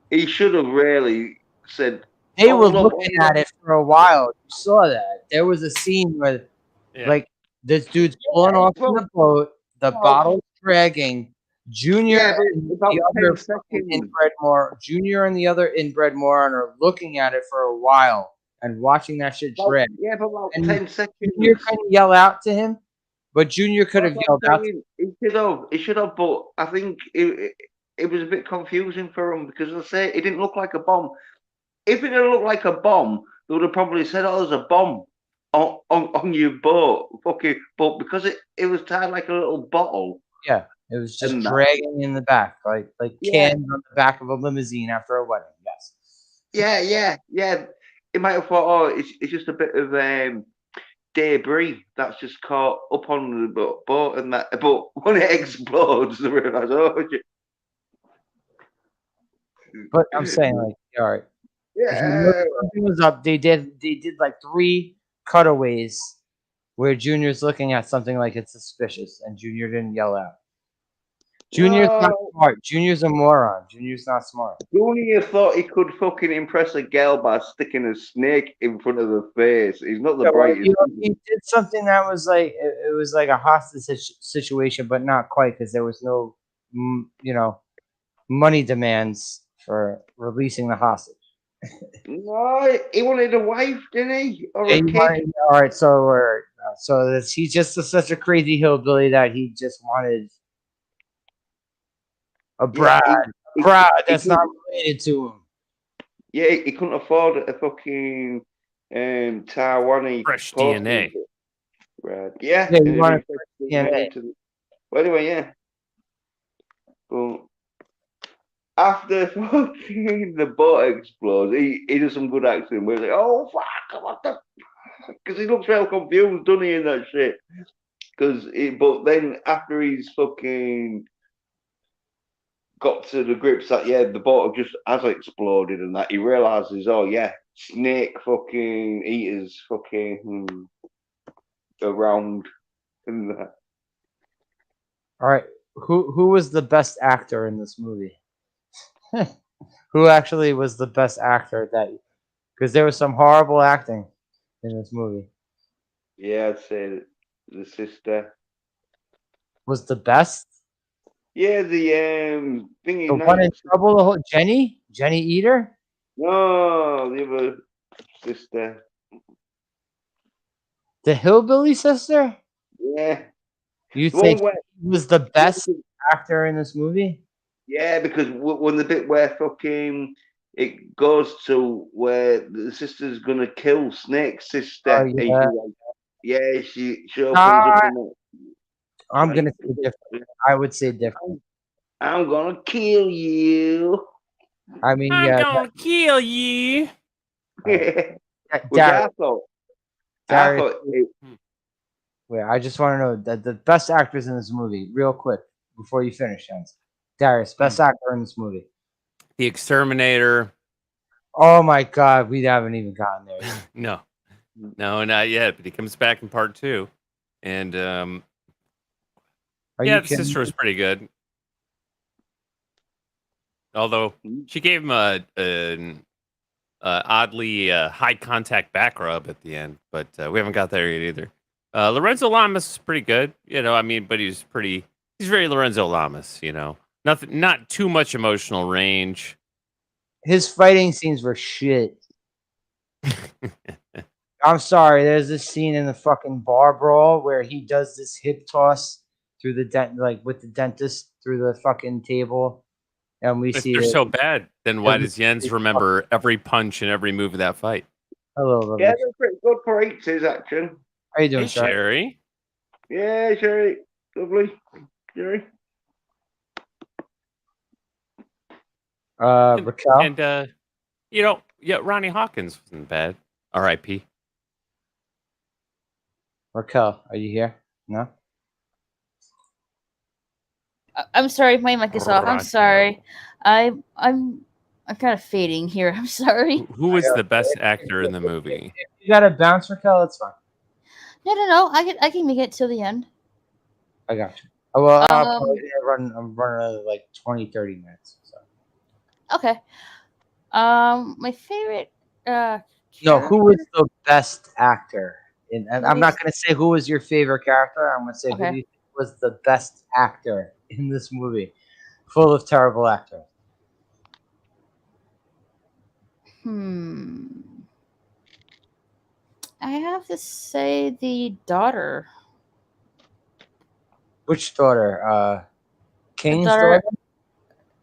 He should have really said. They were looking at it for a while. You saw that. There was a scene where, like, this dude's pulling off the boat. The bottle's dragging. Junior and the other inbred moron are looking at it for a while and watching that shit drag. Yeah, but about 10 seconds. Junior couldn't yell out to him, but Junior could have yelled out. He should have, but I think it was a bit confusing for him because, I say, it didn't look like a bomb. If it had looked like a bomb, they would have probably said, "Oh, there's a bomb on your boat." Fucking, but because it was tied like a little bottle. Yeah. It was just dragging in the back, like cans on the back of a limousine after a wedding. Yes. Yeah. It might have thought, it's just a bit of debris that's just caught up on the boat, and that. But when it explodes, they realize, shit. But I'm saying, like, all right. Yeah. Something was up. They did like 3 cutaways where Junior's looking at something like it's suspicious, and Junior didn't yell out. Junior's not smart. Junior's a moron. Junior's not smart. Junior thought he could fucking impress a girl by sticking a snake in front of her face. He's not the brightest. He did something that was like, it was like a hostage situation, but not quite, because there was no, money demands for releasing the hostage. No, he wanted a wife, didn't he? Or a kid? All right, so he's just such a crazy hillbilly that he just wanted a bride. Bride that's not related to him. Yeah, he couldn't afford a fucking Taiwanese Fresh post. DNA. Right. Yeah. Yeah, you and want it'd be fresh DNA to the- Well, anyway, yeah. But after fucking the boat explodes, he does some good acting. Where he's like, "Oh fuck, what the?" Because he looks real confused, doesn't he, in that shit? But then after he's fucking got to the grips that the boat just has exploded and that he realizes, oh yeah, snake fucking eaters fucking around and that. All right, who was the best actor in this movie? Who actually was the best actor that? Because there was some horrible acting in this movie. Yeah, I'd say the sister Was the best? Yeah, the thingy The one in trouble? The whole Jenny Eater? No, the other sister. The hillbilly sister? Yeah. You The think one he was the best actor in this movie? Yeah, because when the bit where fucking it goes to where the sister's gonna kill Snake's sister, Oh, and yeah. she opens up and I'm gonna say different. I would say different. I'm gonna kill you. I mean, I'm gonna kill you. Which I thought. Darius, wait, I just want to know that the best actors in this movie, real quick, before you finish, Jens. Darius, best actor in this movie. The Exterminator. Oh my God, we haven't even gotten there yet. No, not yet. But he comes back in part 2, and the sister was pretty good. Although she gave him an oddly high contact back rub at the end, but we haven't got there yet either. Lorenzo Lamas is pretty good, but he's very Lorenzo Lamas, not too much emotional range. His fighting scenes were shit. I'm sorry. There's this scene in the fucking bar brawl where he does this hip toss through the with the dentist through the fucking table, and we see. If they're so bad, then why does Jens remember every punch and every move of that fight? Hello, yeah, they're pretty good for 80s action. How you doing, hey, Sherry? Yeah, Sherry, lovely, Sherry. Raquel, and Ronnie Hawkins wasn't bad. R.I.P. Raquel, are you here? No. I'm sorry, my mic is off. I'm sorry. I'm kind of fading here. I'm sorry. Who was the best actor in the movie? You got to bounce, Raquel. That's fine. No. I can make it till the end. I got you. Well, I'm running another 20, 30 minutes. So. Okay. My favorite. No, who was the best actor? And I'm not going to say who was your favorite character. I'm going to say who do you think was the best actor in this movie, full of terrible actors. I have to say the daughter. Which daughter? King's daughter?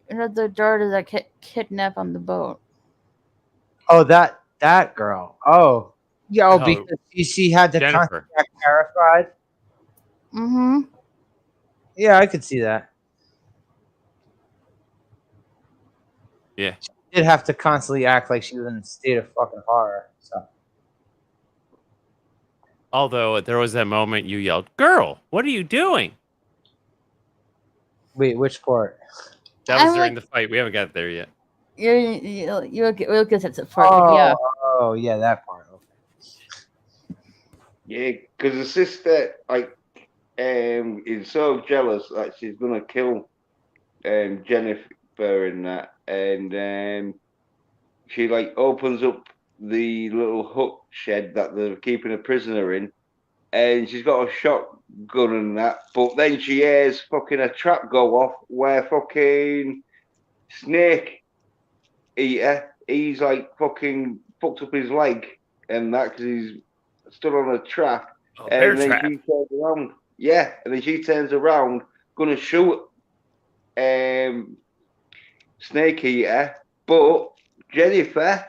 The daughter that kidnapped on the boat. Oh, that girl. Oh. Yeah, because she had the Jennifer. Contact terrified. Mm-hmm. Yeah, I could see that. Yeah. She did have to constantly act like she was in a state of fucking horror. So. Although there was that moment you yelled, "Girl, what are you doing?" Wait, which part? That was during the fight. We haven't got there yet. We'll get to that part. Oh, yeah, that part. Okay. Yeah, because the sister is so jealous that she's gonna kill Jennifer in that, and she opens up the little hut shed that they're keeping a prisoner in, and she's got a shotgun and that, but then she hears fucking a trap go off where fucking Snake Eater, he's fucking fucked up his leg and that because he's stood on a trap. And then she turns around. Yeah, and then she turns around, gonna shoot Snake Eater, but Jennifer.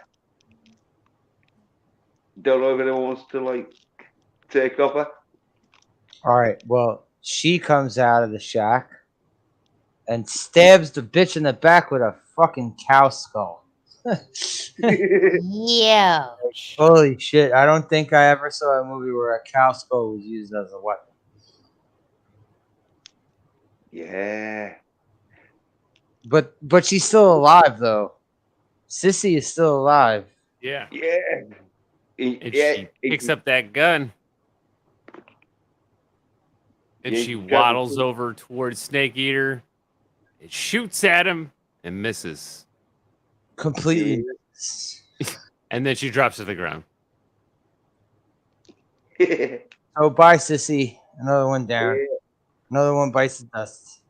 Don't know if anyone wants to like take over. All right. Well, she comes out of the shack and stabs the bitch in the back with a fucking cow skull. Yeah. Holy shit! I don't think I ever saw a movie where a cow skull was used as a weapon. Yeah. But she's still alive though. Sissy is still alive. Yeah. Yeah. And she picks up that gun. And Yeah, she waddles over towards Snake Eater. It shoots at him and misses. Completely. And then she drops to the ground. Oh, bye, Sissy. Another one down. Yeah. Another one bites the dust.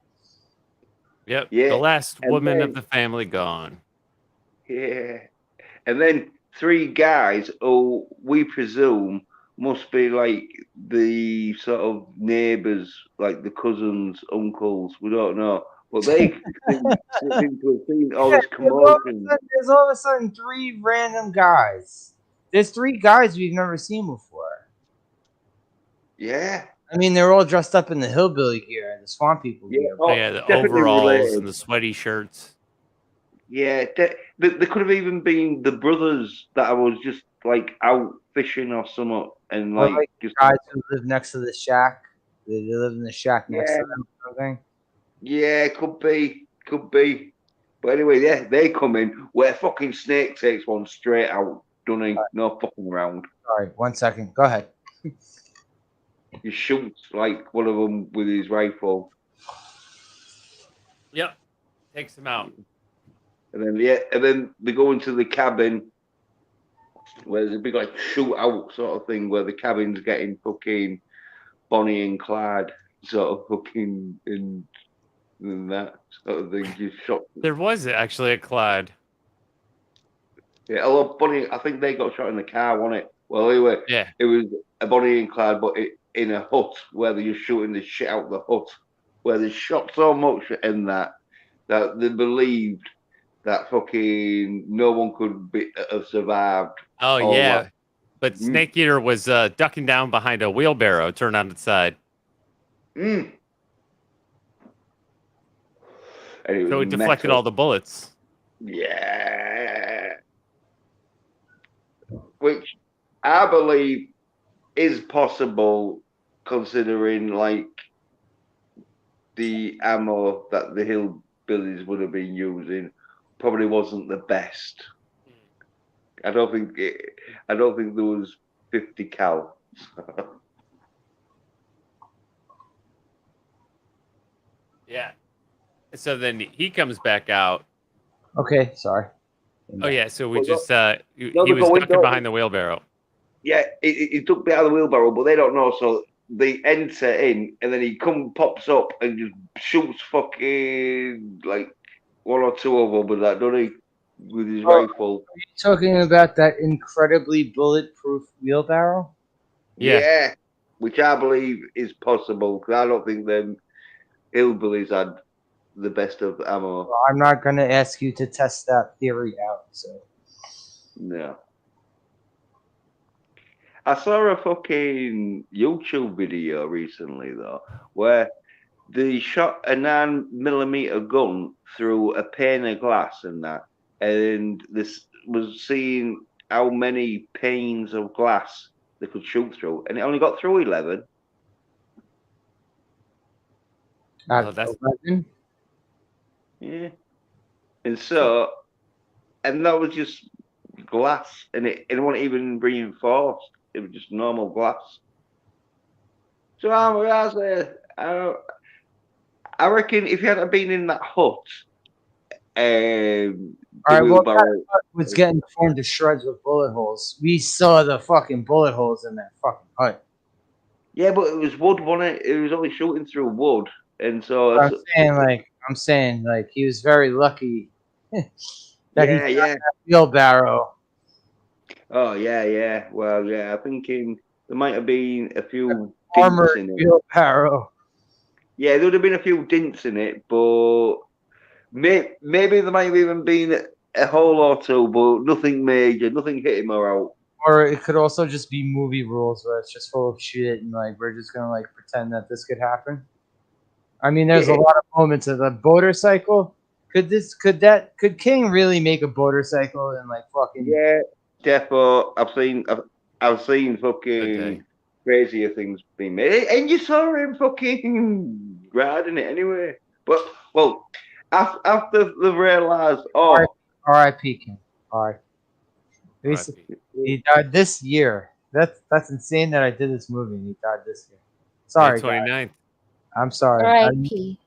Yep. Yeah. The last And woman then- of the family gone. Yeah. And then 3 guys who we presume must be like the sort of neighbours, like the cousins, uncles. We don't know. But they seem to have seen all this commotion. There's all of a sudden 3 random guys. There's 3 guys we've never seen before. Yeah. I mean, they're all dressed up in the hillbilly gear, the swamp people Yeah. gear. Oh, yeah, the definitely overalls related. and the sweaty shirts. Yeah, they could have even been the brothers that I was just like out fishing or something, and Or like like just guys who live next to the shack. They live in the shack next Yeah. to them or something. yeah, could be. But anyway, yeah, they come in where fucking Snake takes one straight out, doesn't he? No fucking around. Sorry, 1 second. Go ahead. He shoots like one of them with his rifle, Yep. Takes him out. and then they go into the cabin where there's a big like shootout sort of thing where the cabin's getting fucking Bonnie and Clyde sort of fucking and that sort of thing. Just shot. There was actually a Clyde. Yeah, although Bonnie, I think they got shot in the car, wasn't it? Well, anyway, Yeah. it was a Bonnie and Clyde, but in a hut where they're shooting the shit out of the hut, where they shot so much in that they believed that fucking no one could have survived. Oh, all yeah. that. But Snake Eater was ducking down behind a wheelbarrow turned on its side. Mm. And it So was it deflected metal. all the bullets. Yeah. Which I believe is possible considering like the ammo that the hillbillies would have been using probably wasn't the best. I don't think there was 50 cal. Yeah. So then he comes back out. Okay, sorry. Oh, yeah. So we Well, just, he no, was going ducking down. behind the wheelbarrow. Yeah, he took me out of the wheelbarrow, but they don't know, so they enter in, and then he pops up and just shoots fucking like 1 or 2 of them with that, don't he? With his rifle. Are you talking about that incredibly bulletproof wheelbarrow? Yeah. Which I believe is possible, because I don't think them hillbillies had the best of ammo. Well, I'm not going to ask you to test that theory out. So No. I saw a fucking YouTube video recently though, where they shot a 9mm gun through a pane of glass and that, and this was seeing how many panes of glass they could shoot through, and it only got through 11. Oh, that's 11? Yeah. And so, and that was just glass, and it wasn't even reinforced. It was just normal glass. So I reckon if you hadn't been in that hut, the All right, well, wheelbarrow that hut was getting torn to shreds with bullet holes. We saw the fucking bullet holes in that fucking hut. yeah, but it was wood, wasn't it? It was only shooting through wood, and so I'm saying, like, he was very lucky that he found that wheelbarrow. Oh yeah. Well, yeah, I'm thinking there might have been a few Armored dints in it. wheelbarrow. Yeah, there would have been a few dints in it, but maybe there might have even been a hole or two, but nothing major, nothing hit him or out. Or it could also just be movie rules where it's just full of shit and like we're just gonna like pretend that this could happen. I mean, there's a lot of moments of the motorcycle. Could King really make a motorcycle and like fucking? Yeah, defo. I've seen fucking crazier things being made, and you saw him fucking riding it anyway. But well, after they realised, R.I.P. King. R.I.P. He died this year. That's insane that I did this movie and he died this year. Sorry, 29th. I'm sorry. R.I.P.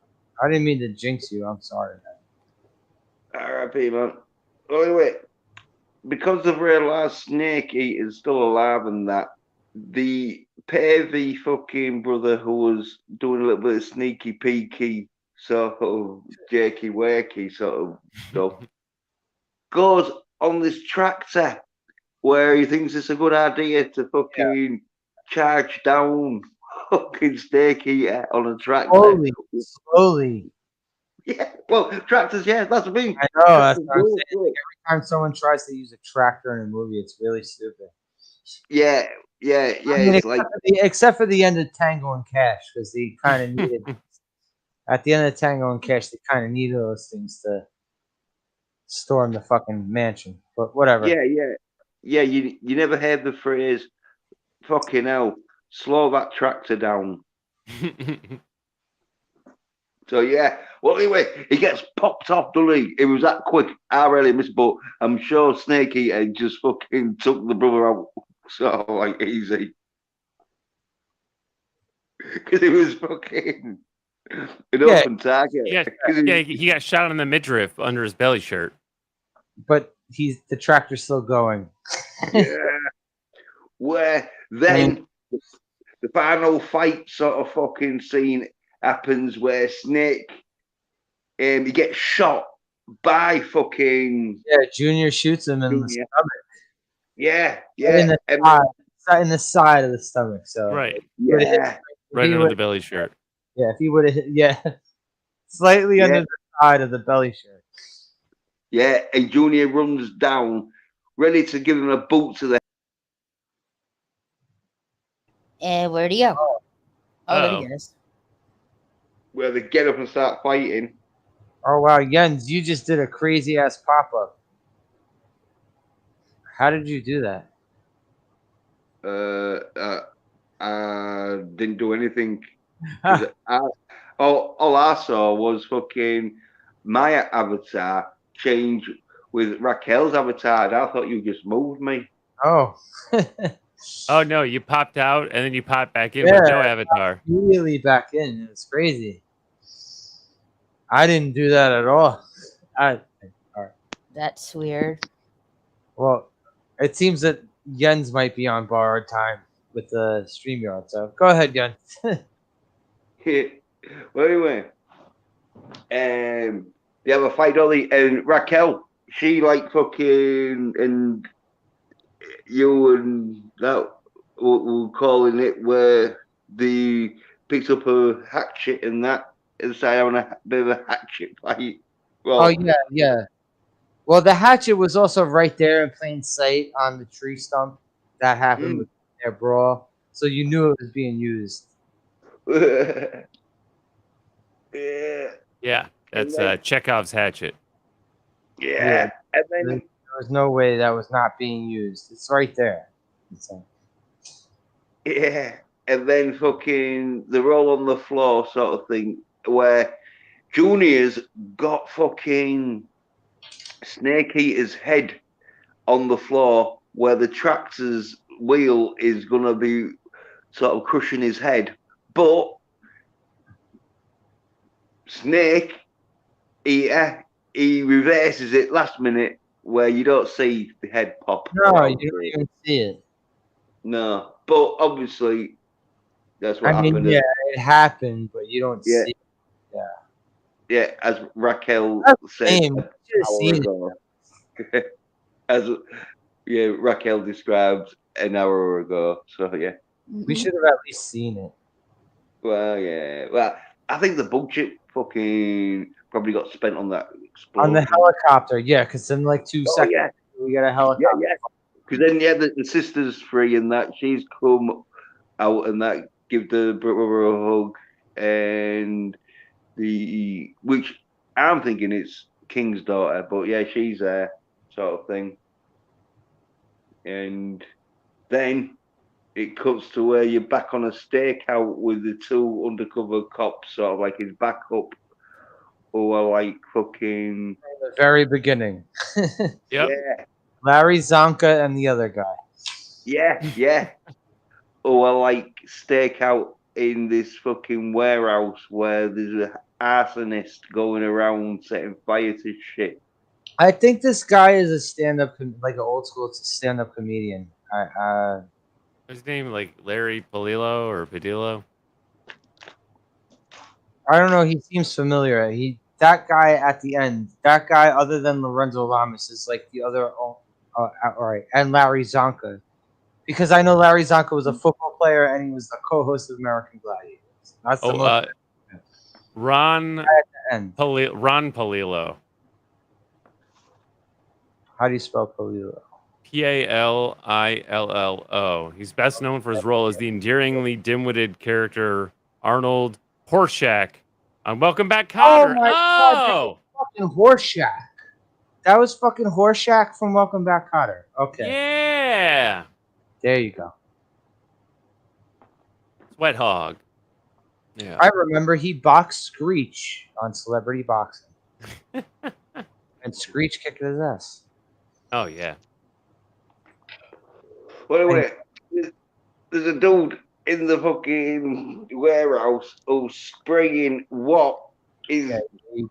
I didn't mean to jinx you. I'm sorry. R.I.P. man. Well, anyway, because they've realised Snake Eater's still alive and that, the fucking brother who was doing a little bit of sneaky peeky sort of jerky wakey sort of stuff goes on this tractor where he thinks it's a good idea to fucking charge down fucking Snake Eater on a tractor. Slowly. Yeah, well, tractors, yeah, that's the thing. I know, that's what I'm saying. Like, every time someone tries to use a tractor in a movie, it's really stupid. Yeah. I mean, it's except for the end of Tango and Cash, because they kind of needed. At the end of Tango and Cash, they kind of needed those things to storm the fucking mansion. But whatever. Yeah. You never heard the phrase, "Fucking hell, slow that tractor down." So yeah. Well, anyway, he gets popped off the lead. It was that quick. I really missed, but I'm sure Snake Eater just fucking took the brother out so like easy because it was fucking an open target. He got shot in the midriff under his belly shirt. But the tractor's still going. Yeah. Where then the final fight sort of fucking scene happens where Snake he gets shot by fucking Junior shoots him in the stomach. Yeah. In the side of the stomach. So right. Right under the belly shirt. Yeah, if he would have slightly under the side of the belly shirt. Yeah, and Junior runs down, ready to give him a boot to the. And where'd he go? Oh, there he is. Where they get up and start fighting. Oh wow, Jens, you just did a crazy ass pop up. How did you do that? I didn't do anything. All I saw was fucking my avatar change with Raquel's avatar. And I thought you just moved me. Oh. Oh no, you popped out and then you popped back in with no avatar. Really back in. It was crazy. I didn't do that at all. That's weird. Well, it seems that Jens might be on borrowed time with the StreamYard. So go ahead, Jens. Well, anyway, they have a fight, Ollie, and Raquel. She like fucking and you and that we're calling it where the picks up a hatchet and that inside on a bit of a hatchet fight. Well, yeah. Well, the hatchet was also right there in plain sight on the tree stump. That happened with their brawl, so you knew it was being used. Yeah, that's Chekhov's hatchet. Yeah, and then there was no way that was not being used. It's right there. Yeah, and then fucking the roll on the floor sort of thing where Junior's got fucking Snake Eater's head on the floor where the tractor's wheel is gonna be sort of crushing his head, but Snake Eater he reverses it last minute where you don't see the head pop. No, you don't even see it. No, but obviously that's what happened. Yeah, it happened, but you don't see it. Yeah, as Raquel said an hour ago. Raquel described an hour ago. So yeah. We should have at least seen it. Well, yeah. Well, I think the budget fucking probably got spent on that explosion. On the helicopter, yeah, because in like 2 seconds yeah. we got a helicopter. Yeah. Because then, the sister's free and that she's come out and that give the brother a hug and which I'm thinking it's King's daughter, but yeah, she's there, sort of thing. And then it cuts to where you're back on a stakeout with the two undercover cops, sort of like his backup, who are like fucking. The very beginning. Yep. Yeah. Larry Zonka and the other guy. Yeah. Who are like stakeout in this fucking warehouse where there's an arsonist going around setting fire to shit. I think this guy is a stand-up, like an old school stand-up comedian. His name like Larry Palillo or Padillo. I don't know. He seems familiar. That guy at the end. That guy, other than Lorenzo Lamas, is like the other. All right, and Larry Zonka, because I know Larry Zonka was a football player and he was the co-host of American Gladiators. That's the most. Ron Palillo. How do you spell Palillo? Palillo. He's best known for his role as the endearingly dim-witted character Arnold Horseshack on Welcome Back, Kotter. Oh my God, fucking Horseshack. That was fucking Horseshack from Welcome Back, Kotter. Okay. Yeah. There you go. Sweat Hog. Yeah. I remember he boxed Screech on Celebrity Boxing. And Screech kicked his ass. Oh, yeah. Wait. There's a dude in the fucking warehouse who's spraying what is. Yeah, he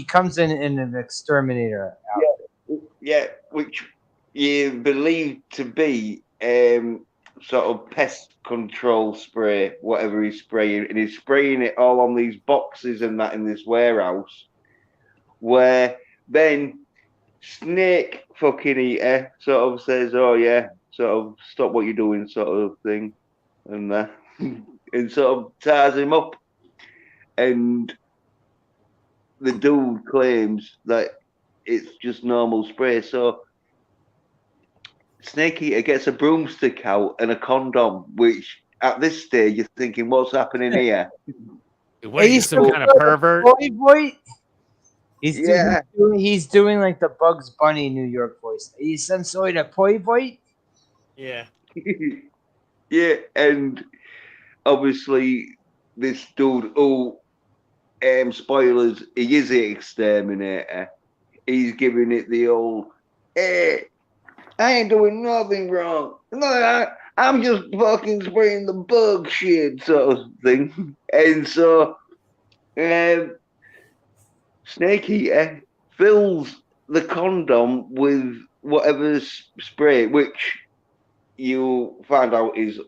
comes in an exterminator outfit. Yeah, which you believe to be sort of pest control spray, whatever he's spraying, and he's spraying it all on these boxes and that in this warehouse, where then Snake fucking Eater sort of says, "Oh yeah, sort of stop what you're doing," sort of thing, and and sort of ties him up, and the dude claims that it's just normal spray. So Snake Eater gets a broomstick out and a condom, which at this stage you're thinking, what's happening here? What are you, some kind of pervert? Boy. He's doing like the Bugs Bunny New York voice. He's some sort of boy. Yeah. Yeah, and obviously this dude, spoilers, he is the exterminator. He's giving it the old, hey, I ain't doing nothing wrong. No, I'm just fucking spraying the bug shit sort of thing. And so Snake Eater fills the condom with whatever spray, which you find out is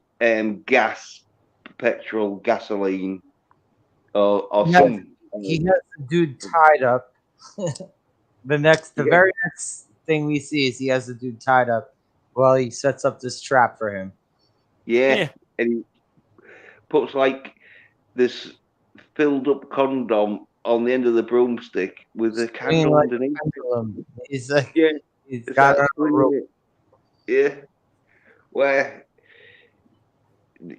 petrol, gasoline, or some. He has the dude tied up. The very next thing we see is he has the dude tied up while he sets up this trap for him. Yeah. And he puts like this filled up condom on the end of the broomstick with a candle underneath. He's like, he's got a rope. Yeah, where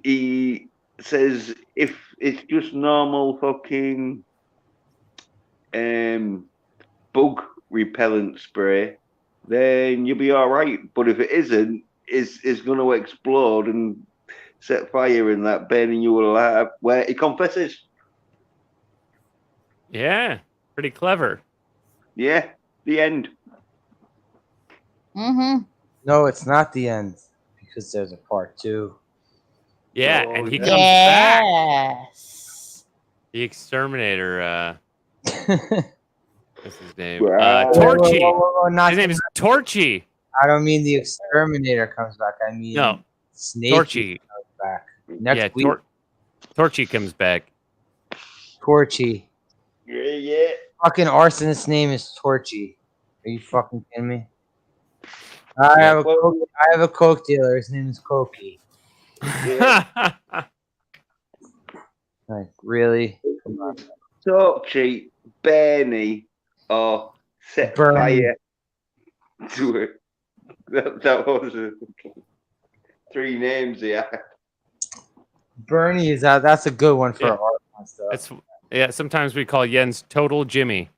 he says if it's just normal fucking bug repellent spray, then you'll be all right. But if it isn't, it's going to explode and set fire in that, burning you alive. Where he confesses. Yeah, pretty clever. Yeah, the end. Mm-hmm. No, it's not the end because there's a part 2. Yeah, and he comes back. Yes. The exterminator. What's his name? Wow. Torchy. His name is Torchy. I don't mean the exterminator comes back. I mean Snake Torchy comes back. Next week. Torchy comes back. Torchy. Yeah. Fucking arsonist's name is Torchy. Are you fucking kidding me? I have a coke dealer. His name is Kokey. Yeah. Like, really? Come on. So cheap, Bernie, or set Bernie. fire to it. That was 3 names here. Bernie is out. That's a good one for Yeah. art and stuff. Sometimes we call Jens Total Jimmy.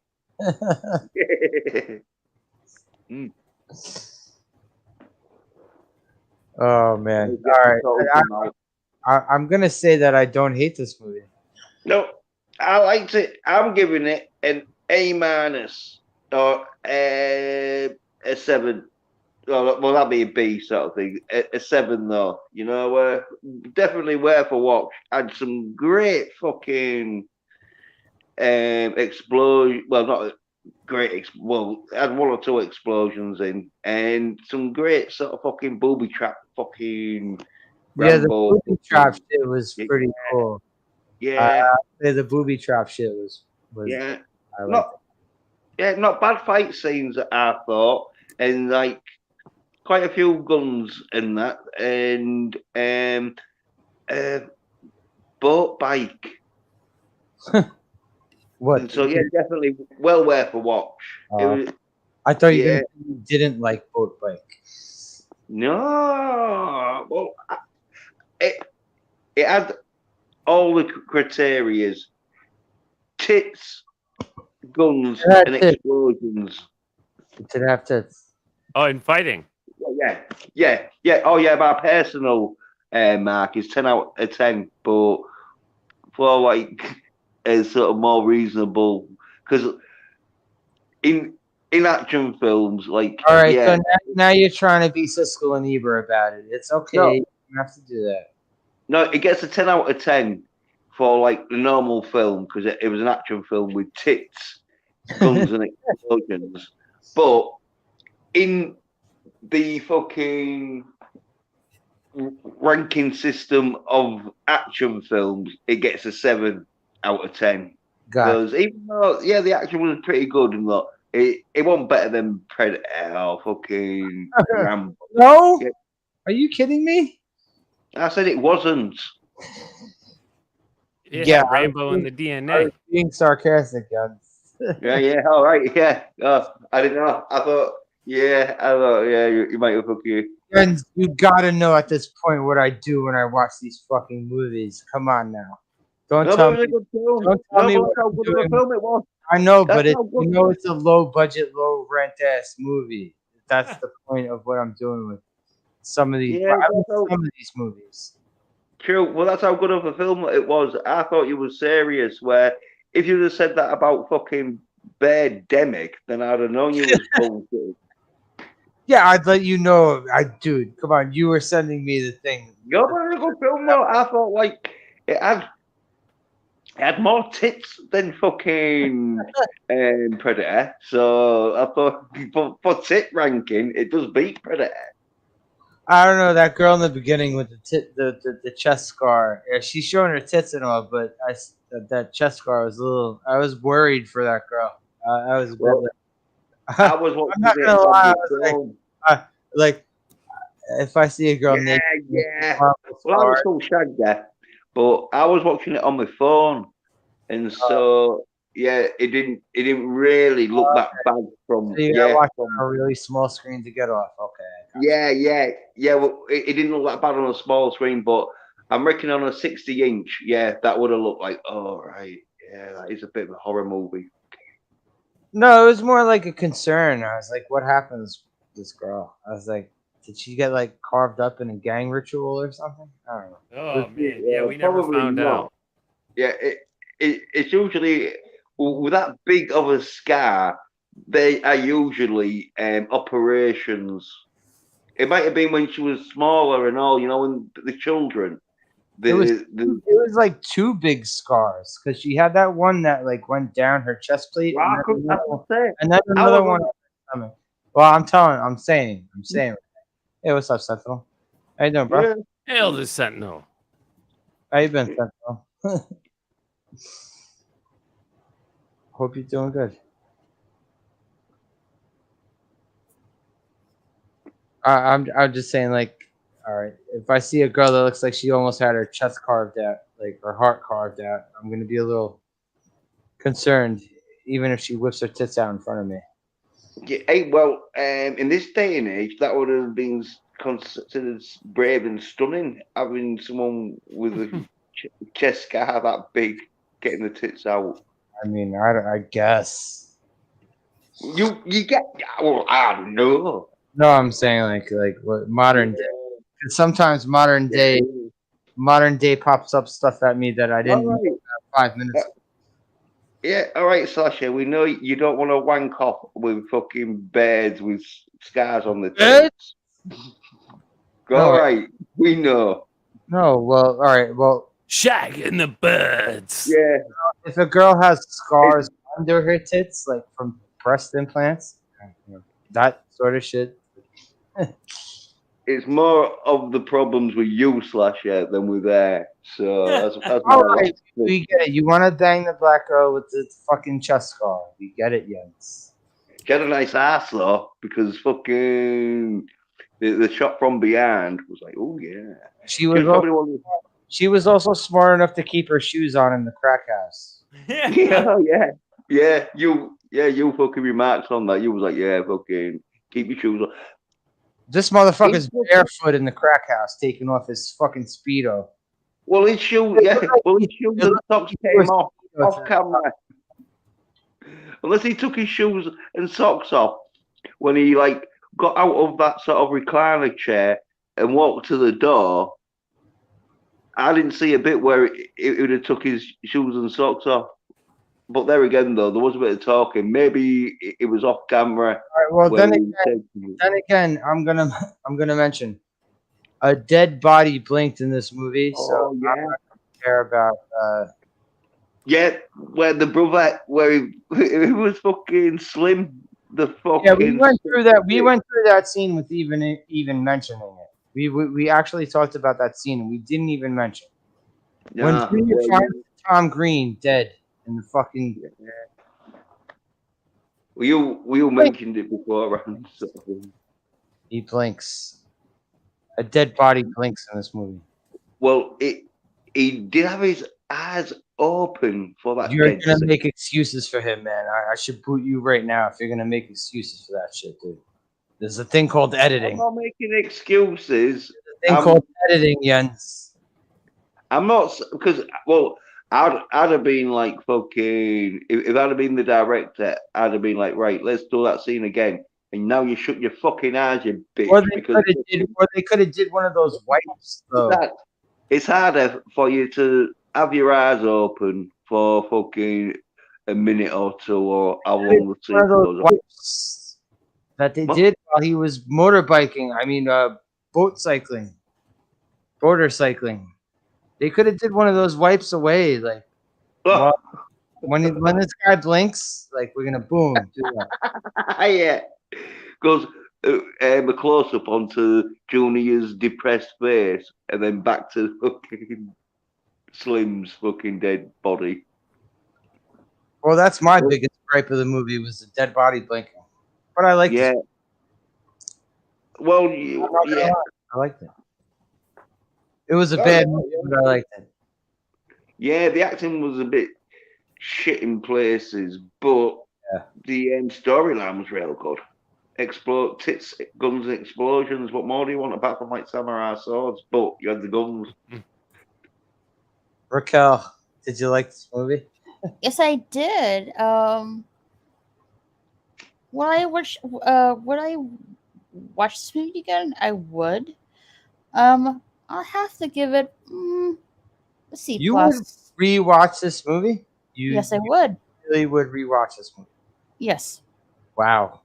Oh man! All right, I'm gonna say that I don't hate this movie. No, I liked it. I'm giving it an A- or a 7. Well, that'd be a B sort of thing. A 7 though. You know, definitely worth a watch. Had some great fucking explosion. Well, not great. Had 1 or 2 explosions in, and some great sort of fucking booby trap fucking. Yeah, the Rambo. booby trap shit was pretty cool. Yeah. The booby trap shit was Yeah. I liked it. Not bad fight scenes, I thought, and like quite a few guns in that, and boat bike. What? And so yeah, definitely well worth a watch. I thought you didn't like boat bike. No, well, it had all the criterias: tits, guns, and explosions. It did have tits. Oh, and fighting. Yeah. Oh yeah, my personal mark is 10 out of 10, but for like a sort of more reasonable, because in action films, like, all right, so now you're trying to be Siskel and Ebert about it. It's okay. No, you don't have to do that. No, it gets a 10 out of 10 for like the normal film because it was an action film with tits, guns, and explosions. But in the fucking ranking system of action films, it gets a 7 out of 10. Because even though, the action was pretty good and that, it wasn't better than Predator or fucking Rambo. No? Yeah. Are you kidding me? I said it wasn't. Yeah, Rambo and the DNA. I was being sarcastic, guys. Yeah, all right, yeah. I didn't know. I thought, you might have fucked you. Friends, you gotta know at this point what I do when I watch these fucking movies. Come on now. Don't tell me. Don't tell me how good of a film it was. I know, but it's a low budget, low rent ass movie. That's the point of what I'm doing with some of these. Some of these movies. True. Well, that's how good of a film it was. I thought you were serious. Where if you'd have said that about fucking Birdemic, then I'd have known you was bullshit. Yeah, I'd let you know. Dude, come on. You were sending me the thing. You're a good film, though. I thought like it had more tits than fucking Predator. So I thought for tit ranking, it does beat Predator. I don't know, that girl in the beginning with the chest scar. Yeah, she's showing her tits and all, but that chest scar was I was worried for that girl. I was I was watching I'm not gonna lie. I was like, if I see a girl naked, well, I was so shagged there, but I was watching it on my phone, and so it didn't really look that bad from. So you gotta watch on a really small screen to get off. Okay. Yeah. Well, it didn't look that bad on a small screen, but I'm reckoning on a 60-inch. Yeah, that would have looked like, oh right, yeah, that is a bit of a horror movie. No, it was more like a concern. I was like, what happens to this girl? I was like, did she get like carved up in a gang ritual or something? I don't know. Oh man, yeah, we never found out. Yeah, it's usually with that big of a scar, they are usually operations. It might have been when she was smaller and all, when the children. It was like 2 big scars because she had that one that like went down her chest plate, and then another one. Well, I'm saying. Hey, what's up, Sentinel? How you doing, bro? Yeah. Hail the Sentinel. How you been, Sentinel? Hope you're doing good. I'm just saying, like, all right, if I see a girl that looks like she almost had her chest carved out, like her heart carved out, I'm gonna be a little concerned, even if she whips her tits out in front of me. Yeah, well, in this day and age, that would have been considered brave and stunning. Having someone with a chest scar that big getting the tits out. I mean, I guess. You get. Well, I don't know. No, I'm saying like what modern day. 'Cause sometimes modern day pops up stuff at me that I didn't know 5 minutes ago. Yeah, all right, Sasha. We know you don't want to wank off with fucking birds with scars on the tits. All right, we know. No, well, all right, well. Shagging the birds. Yeah. If a girl has scars under her tits, like from breast implants, that sort of shit. It's more of the problems with you, Slasher, than with her. So that's all right, we get it. You want to bang the black girl with the fucking chest scar. We get it, Jens. She had a nice ass though, because fucking the shot from behind was like, oh yeah. She was also smart enough to keep her shoes on in the crack house. Yeah. You fucking remarks on that. You was like, yeah, fucking keep your shoes on. This motherfucker's barefoot in the crack house, taking off his fucking Speedo. Well, his shoes, and socks came off camera. Unless he took his shoes and socks off when he like got out of that sort of recliner chair and walked to the door. I didn't see a bit where it would have took his shoes and socks off. But there again, though, there was a bit of talking. Maybe it was off camera. All right, well, then again, I'm gonna mention a dead body blinked in this movie, so I'm not gonna care about. Yeah, where the brother, where he was fucking slim. The fucking we went through that. We went through that scene with even mentioning it. We actually talked about that scene, and we didn't even mention when Junior finds Tom Green dead. In the fucking. You mentioned it before. He blinks. A dead body blinks in this movie. Well, he did have his eyes open for that. You're gonna make excuses for him, man. I should boot you right now if you're gonna make excuses for that shit, dude. There's a thing called editing. I'm not making excuses. There's a thing called editing, Jens. I'm not because I'd have been like fucking if I'd have been the director, I'd have been like, right, let's do that scene again. And now you shut your fucking eyes, you bitch. Or they could have did one of those wipes. It's harder for you to have your eyes open for fucking a minute or two, or how long the scene goes on. That they did while he was motorbiking. I mean, border cycling. They could have did one of those wipes away, like when this guy blinks, like we're gonna boom. Do that. Yeah, goes a close up onto Junior's depressed face, and then back to fucking Slim's fucking dead body. Well, that's my biggest gripe of the movie was the dead body blinking, but I liked it. Well, I liked it. It was a bad movie, but I liked it. Yeah, the acting was a bit shit in places, but the storyline was real good. Tits, guns, and explosions. What more do you want apart from like samurai swords? But you had the guns. Raquel, did you like this movie? Yes, I did. Would I watch this movie again? I would. I'll have to give it a C+. You would rewatch this movie? Yes, I would. Really would rewatch this movie? Yes. Wow.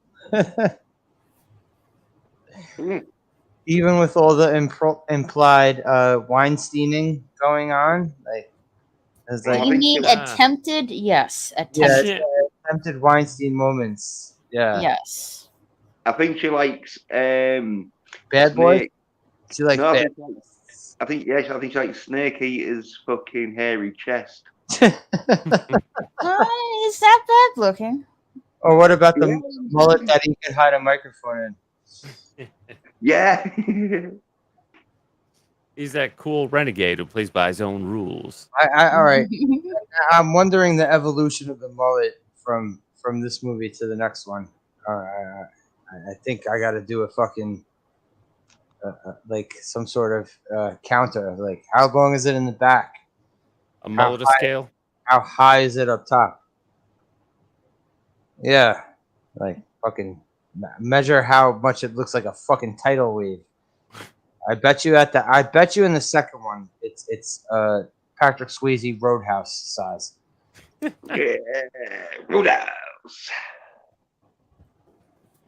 Even with all the implied Weinsteining going on, you mean attempted? Yes, attempted. Attempted Weinstein moments. Yeah. Yes. I think she likes Bad Boy. She likes Bad Boy. I think she likes Snake Eater's fucking hairy chest. Is that bad looking? Or what about the mullet that he could hide a microphone in? Yeah. He's that cool renegade who plays by his own rules. All right. I'm wondering the evolution of the mullet from this movie to the next one. I think I got to do a fucking like some sort of counter. Like, how long is it in the back? A mullet scale? How high is it up top? Yeah, like fucking measure how much it looks like a fucking tidal wave. I bet you in the second one, it's Patrick Swayze Roadhouse size. Yeah, Roadhouse.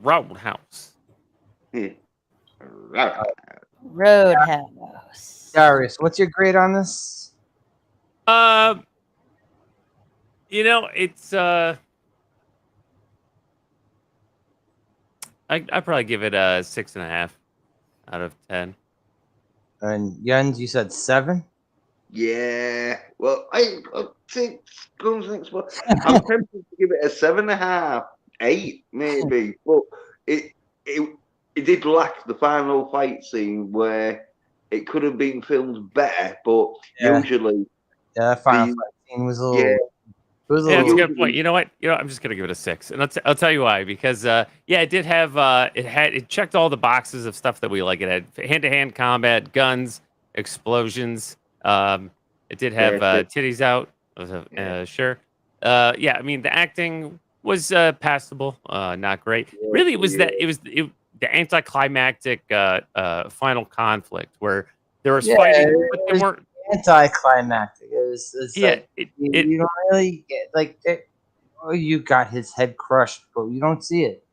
Roadhouse. Yeah. Roadhouse. Roadhouse. Darius, what's your grade on this? It's I probably give it a 6.5 out of 10. And Jens, you said 7? Yeah. Well, I think I'm tempted to give it a 7.5, 8 maybe, but it did lack the final fight scene where it could have been filmed better, but usually that final fight scene was a little. Yeah. That's a good point. You know what? I'm just gonna give it a 6, and I'll tell you why. Because it did have it checked all the boxes of stuff that we like. It had hand-to-hand combat, guns, explosions. It did have titties out. Sure. I mean, the acting was passable, not great. Really, it was the anticlimactic final conflict where there was fighting, but they weren't anticlimactic. Like, you don't really get like it. Oh, you got his head crushed, but you don't see it.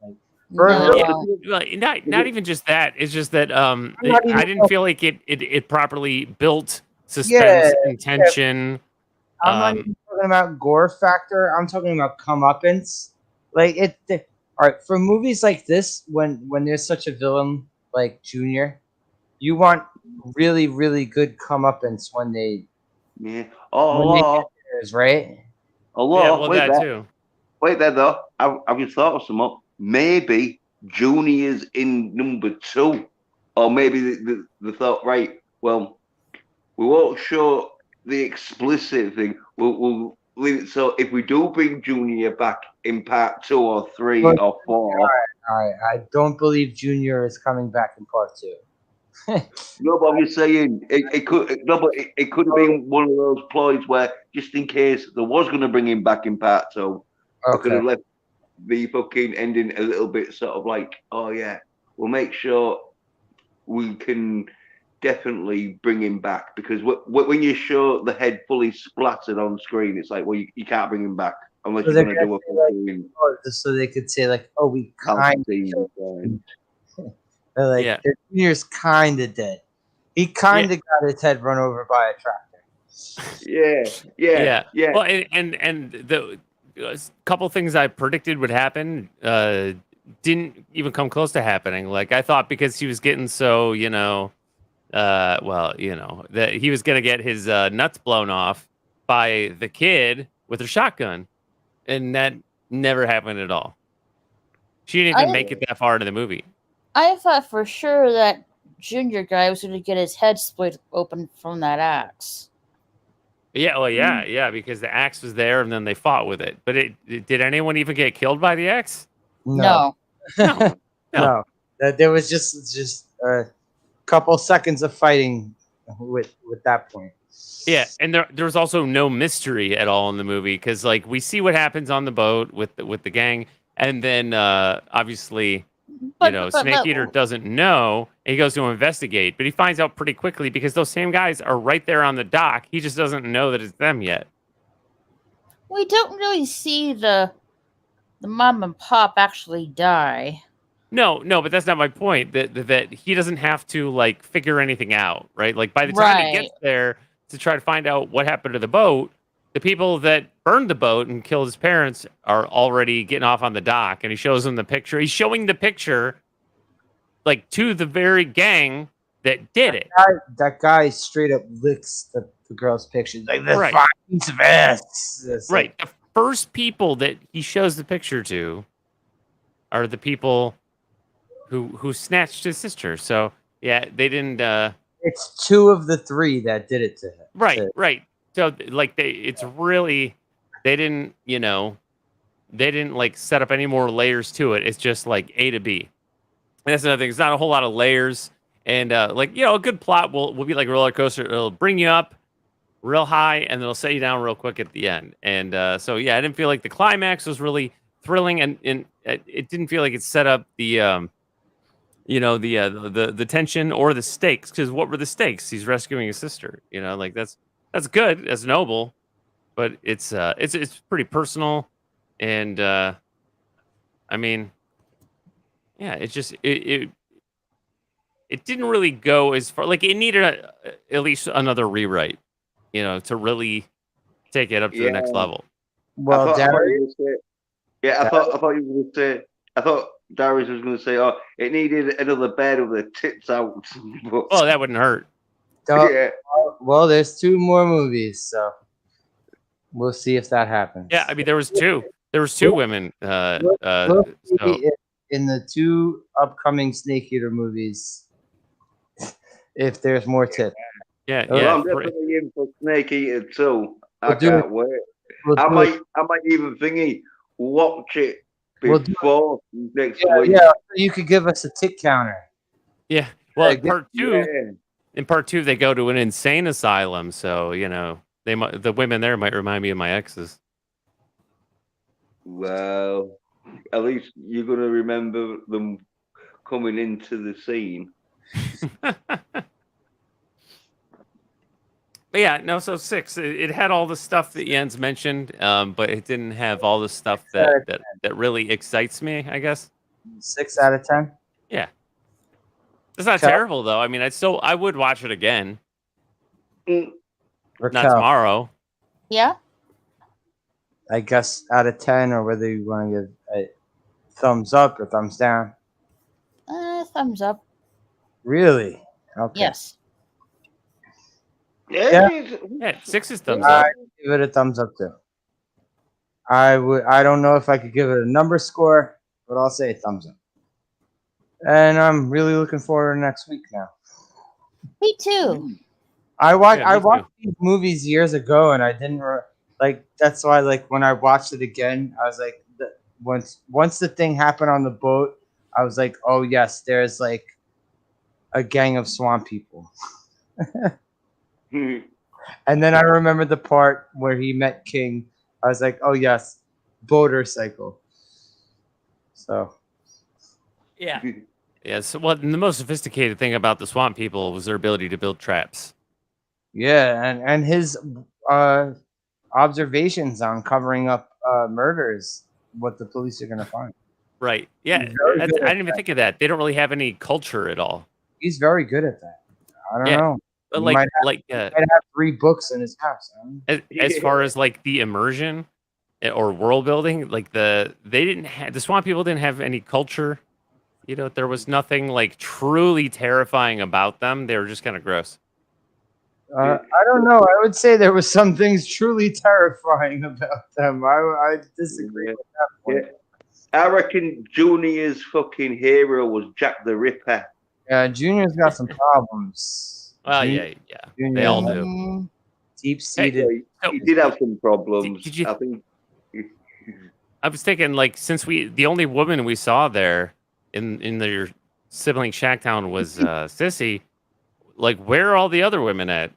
Like, not even just that. It's just that I didn't feel like it properly built suspense and tension. I'm not even talking about gore factor. I'm talking about comeuppance. Like all right, for movies like this, when there's such a villain like Junior, you want really, really good comeuppance when they right? Wait there though. Have you thought of some? Maybe Junior's in number 2, or maybe the thought, right? Well, we won't show the explicit thing. We'll leave it. So if we do bring Junior back in part 2 or 3 or 4, all right. I don't believe Junior is coming back in part 2. No, but I'm just saying it could have been one of those ploys where just in case there was going to bring him back in part 2, I could have left the fucking ending a little bit sort of like, oh yeah, we'll make sure we can definitely bring him back, because when you show the head fully splattered on screen, it's like, well, you can't bring him back unless you're going to do a so they could say like, oh, we kind of like Junior's kind of dead. He kind of got his head run over by a tractor. Yeah. Well, and the couple things I predicted would happen didn't even come close to happening. Like, I thought because he was getting so, that he was gonna get his nuts blown off by the kid with her shotgun, and that never happened at all. She didn't even make it that far into the movie. I thought for sure that Junior guy was going to get his head split open from that axe. Hmm. Because the axe was there and then they fought with it. But did anyone even get killed by the axe? No. There was just a couple seconds of fighting with that point. Yeah, and there was also no mystery at all in the movie, because like we see what happens on the boat with the gang, and then obviously. Snake Eater doesn't know, and he goes to investigate, but he finds out pretty quickly because those same guys are right there on the dock. He just doesn't know that it's them yet. We don't really see the mom and pop actually die. No, but that's not my point. That he doesn't have to like figure anything out, right? Like by the time he gets there to try to find out what happened to the boat, the people that burned the boat and killed his parents are already getting off on the dock, and he shows them the picture. He's showing the picture, like, to the very gang that did it. That guy straight up licks the girl's picture. Like, this fine piece of ass. Right. The first people that he shows the picture to are the people who snatched his sister. So, yeah, they didn't... It's 2 of the 3 that did it to him. Right. So like it's really they didn't like set up any more layers to it. It's just like A to B. And that's another thing. It's not a whole lot of layers. And like a good plot will be like a roller coaster. It'll bring you up real high and it'll set you down real quick at the end. And so yeah, I didn't feel like the climax was really thrilling, and it didn't feel like it set up the the tension or the stakes. Because what were the stakes? He's rescuing his sister. Like that's good, that's noble, but it's pretty personal, and I mean, yeah, it just it didn't really go as far. Like it needed at least another rewrite, to really take it up to the next level. Well, I thought you were going to say. I thought Darius was going to say, "Oh, it needed another bed with the tits out." Oh, that wouldn't hurt. Yeah. Well, there's 2 more movies, so we'll see if that happens. Yeah, I mean, there was 2. There was 2 women. We'll see in the 2 upcoming Snake Eater movies, if there's more tits. Yeah. Well, I'm definitely in for Snake Eater 2. I can't wait. I might even watch it before next week. Yeah, you could give us a tick counter. Yeah. Well, in part 2, they go to an insane asylum, so the women there might remind me of my exes. Well, at least you're gonna remember them coming into the scene. But yeah, no. So 6, it had all the stuff that Jens mentioned, but it didn't have all the stuff that really excites me, I guess. 6 out of 10. Yeah, it's not terrible though. I mean, I would watch it again. Not tomorrow. Yeah. I guess out of 10, or whether you want to give a thumbs up or thumbs down. Thumbs up. Really? Okay. Yes. Yeah, 6 is thumbs up. I give it a thumbs up too. I don't know if I could give it a number score, but I'll say a thumbs up. And I'm really looking forward to next week now. Me too. I watched these movies years ago, and I didn't that's why when I watched it again, I was like, once the thing happened on the boat, I was like, oh yes, there's like a gang of swamp people. And then I remember the part where he met King. I was like, oh yes, motorcycle. So yeah. So the most sophisticated thing about the swamp people was their ability to build traps. Yeah, and his observations on covering up murders, what the police are going to find. Right. Yeah. I didn't even think of that. They don't really have any culture at all. He's very good at that. I don't know. But he might have 3 books in his house. As far as like the immersion or world building, like the swamp people didn't have any culture. There was nothing like truly terrifying about them. They were just kind of gross. I don't know. I would say there was some things truly terrifying about them. I disagree with that point. Yeah. I reckon Junior's fucking hero was Jack the Ripper. Yeah, Junior's got some problems. Well, yeah. Junior, they all do. Deep-seated. He did have some problems. I think. I was thinking, like, since the only woman we saw there in their sibling Shacktown was Sissy. Like, where are all the other women at?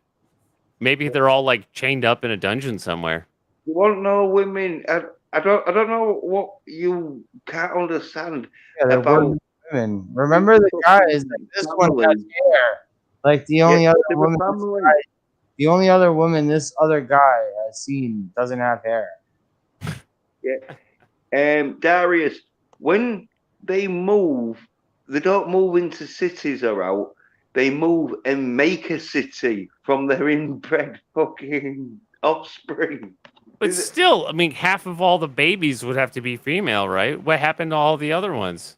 Maybe they're all like chained up in a dungeon somewhere. You won't know women. I don't know what you can't understand about women. Remember the guys? Like, this one has hair. Like the only other woman. The only other woman this other guy has seen doesn't have hair. Yeah. Darius, when they move, they don't move into cities or out. They move and make a city from their inbred fucking offspring. But still, I mean, half of all the babies would have to be female, right? What happened to all the other ones?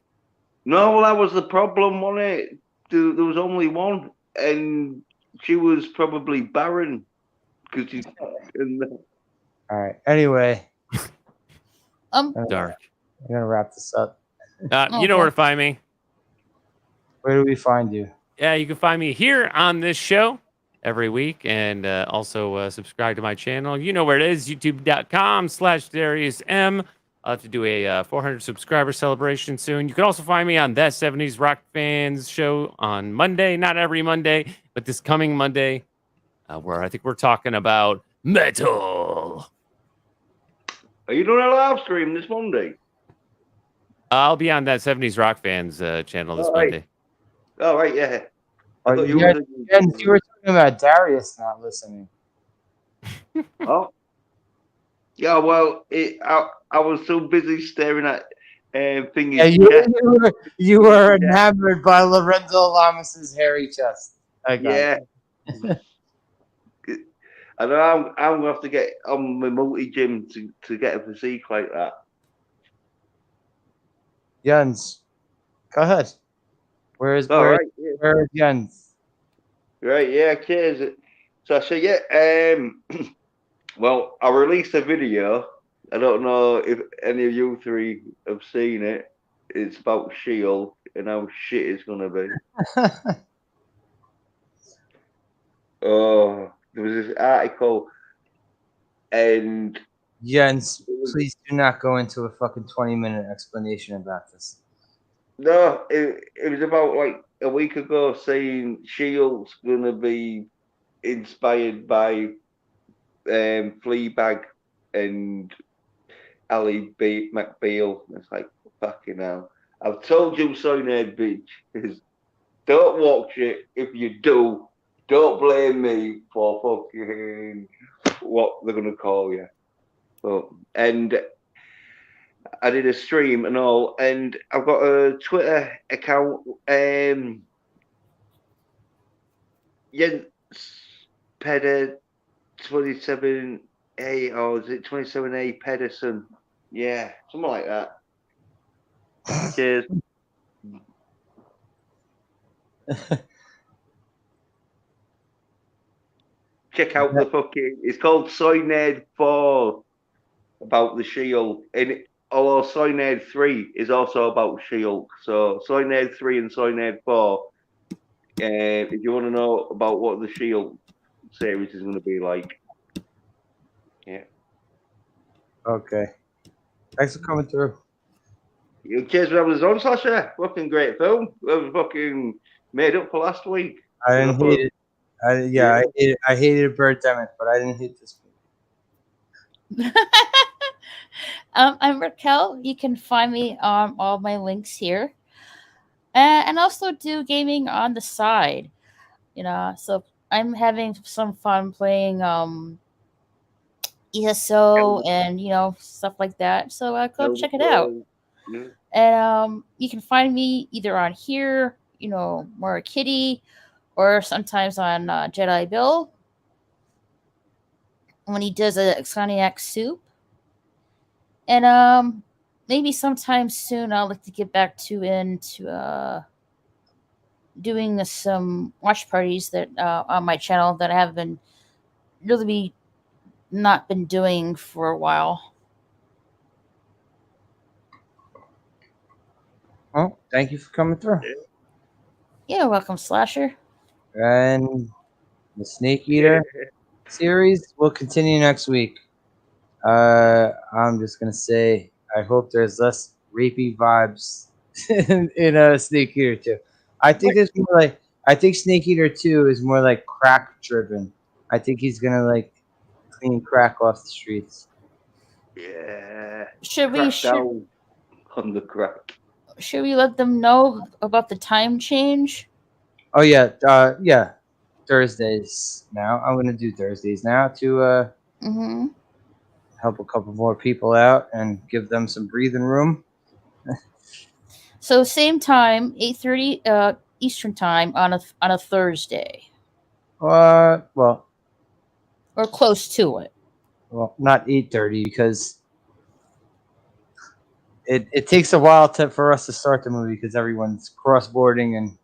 No, well, that was the problem, wasn't it? There was only one, and she was probably barren. All right. Anyway. Dark. I'm gonna wrap this up. You know where to find me. Where do we find you? Yeah, you can find me here on this show every week, and also subscribe to my channel. You know where it is, youtube.com/DariusM. I'll have to do a 400 subscriber celebration soon. You can also find me on That 70s Rock Fans show on Monday. Not every Monday, but this coming Monday, where I think we're talking about metal. Are you doing a live stream this Monday? I'll be on That 70s Rock Fans channel this Monday. Oh, right, yeah. I thought you were talking about Darius not listening. Oh. Yeah, well, I was so busy staring at thingy. Yeah, you were enamored by Lorenzo Lamas' hairy chest. Yeah. I know I'm gonna have to get on my multi-gym to get a physique like that. Jens, go ahead. Where's Jens? Right, yeah, cheers. So I say, yeah, well, I released a video. I don't know if any of you three have seen it. It's about Shield and how shit it's gonna be. Oh, there was this article, and Jens, please do not go into a fucking 20-minute explanation about this. No, it was about like a week ago saying Shield's gonna be inspired by Fleabag and Ali McBeal. It's like, fucking hell. I've told you so, Ned, bitch. Don't watch it. If you do, don't blame me for fucking what they're gonna call you. And I did a stream and all, and I've got a Twitter account. Jens Peder 27A, or is it 27A Pedersen? Yeah, something like that. Cheers. Check out the fucking. It's called Soyned 4 about the Shield, and although Soyned 3 is also about Shield, so Soyned 3 and Soyned 4. If you want to know about what the Shield series is going to be like, yeah. Okay. Thanks for coming through. Cheers for having us on, Sasha. Fucking great film. We fucking made up for last week. I didn't hate it. I hated Birdemic, but I didn't hate this movie. I'm Raquel. You can find me on all my links here, and also do gaming on the side. So I'm having some fun playing ESO and stuff like that. So go check it out. Yeah. And you can find me either on here, Mora Kitty, or sometimes on Jedi Bill when he does a Xaniac soup. And maybe sometime soon I'll like to get back into doing some watch parties that on my channel that I have been really not been doing for a while. Oh, thank you for coming through. Yeah, welcome, Slasher. And the Snake Eater series will continue next week. I'm just gonna say I hope there's less rapey vibes in a Snake Eater 2. I think there's more like Snake Eater 2 is more like crack driven. I think he's gonna like clean crack off the streets. Yeah. Should we on the crack? Should we let them know about the time change? Oh yeah, yeah. Thursdays now. I'm gonna do Thursdays now to help a couple more people out and give them some breathing room. So same time, 8:30 Eastern time on a Thursday. Well, or close to it. Well, not 8:30 because it takes a while for us to start the movie because everyone's cross-boarding and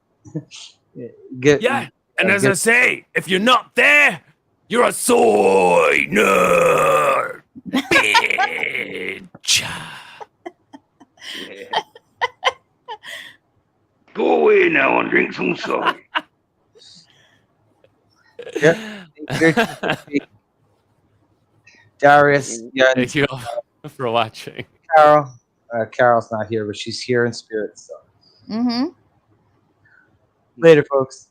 And as I say, if you're not there, you're a soy nerd, bitch. Yeah. Go away now and drink some soy. Darius, yeah, Thank you all for watching. Carol. Carol's not here, but she's here in spirit. So Mm-hmm. later, folks.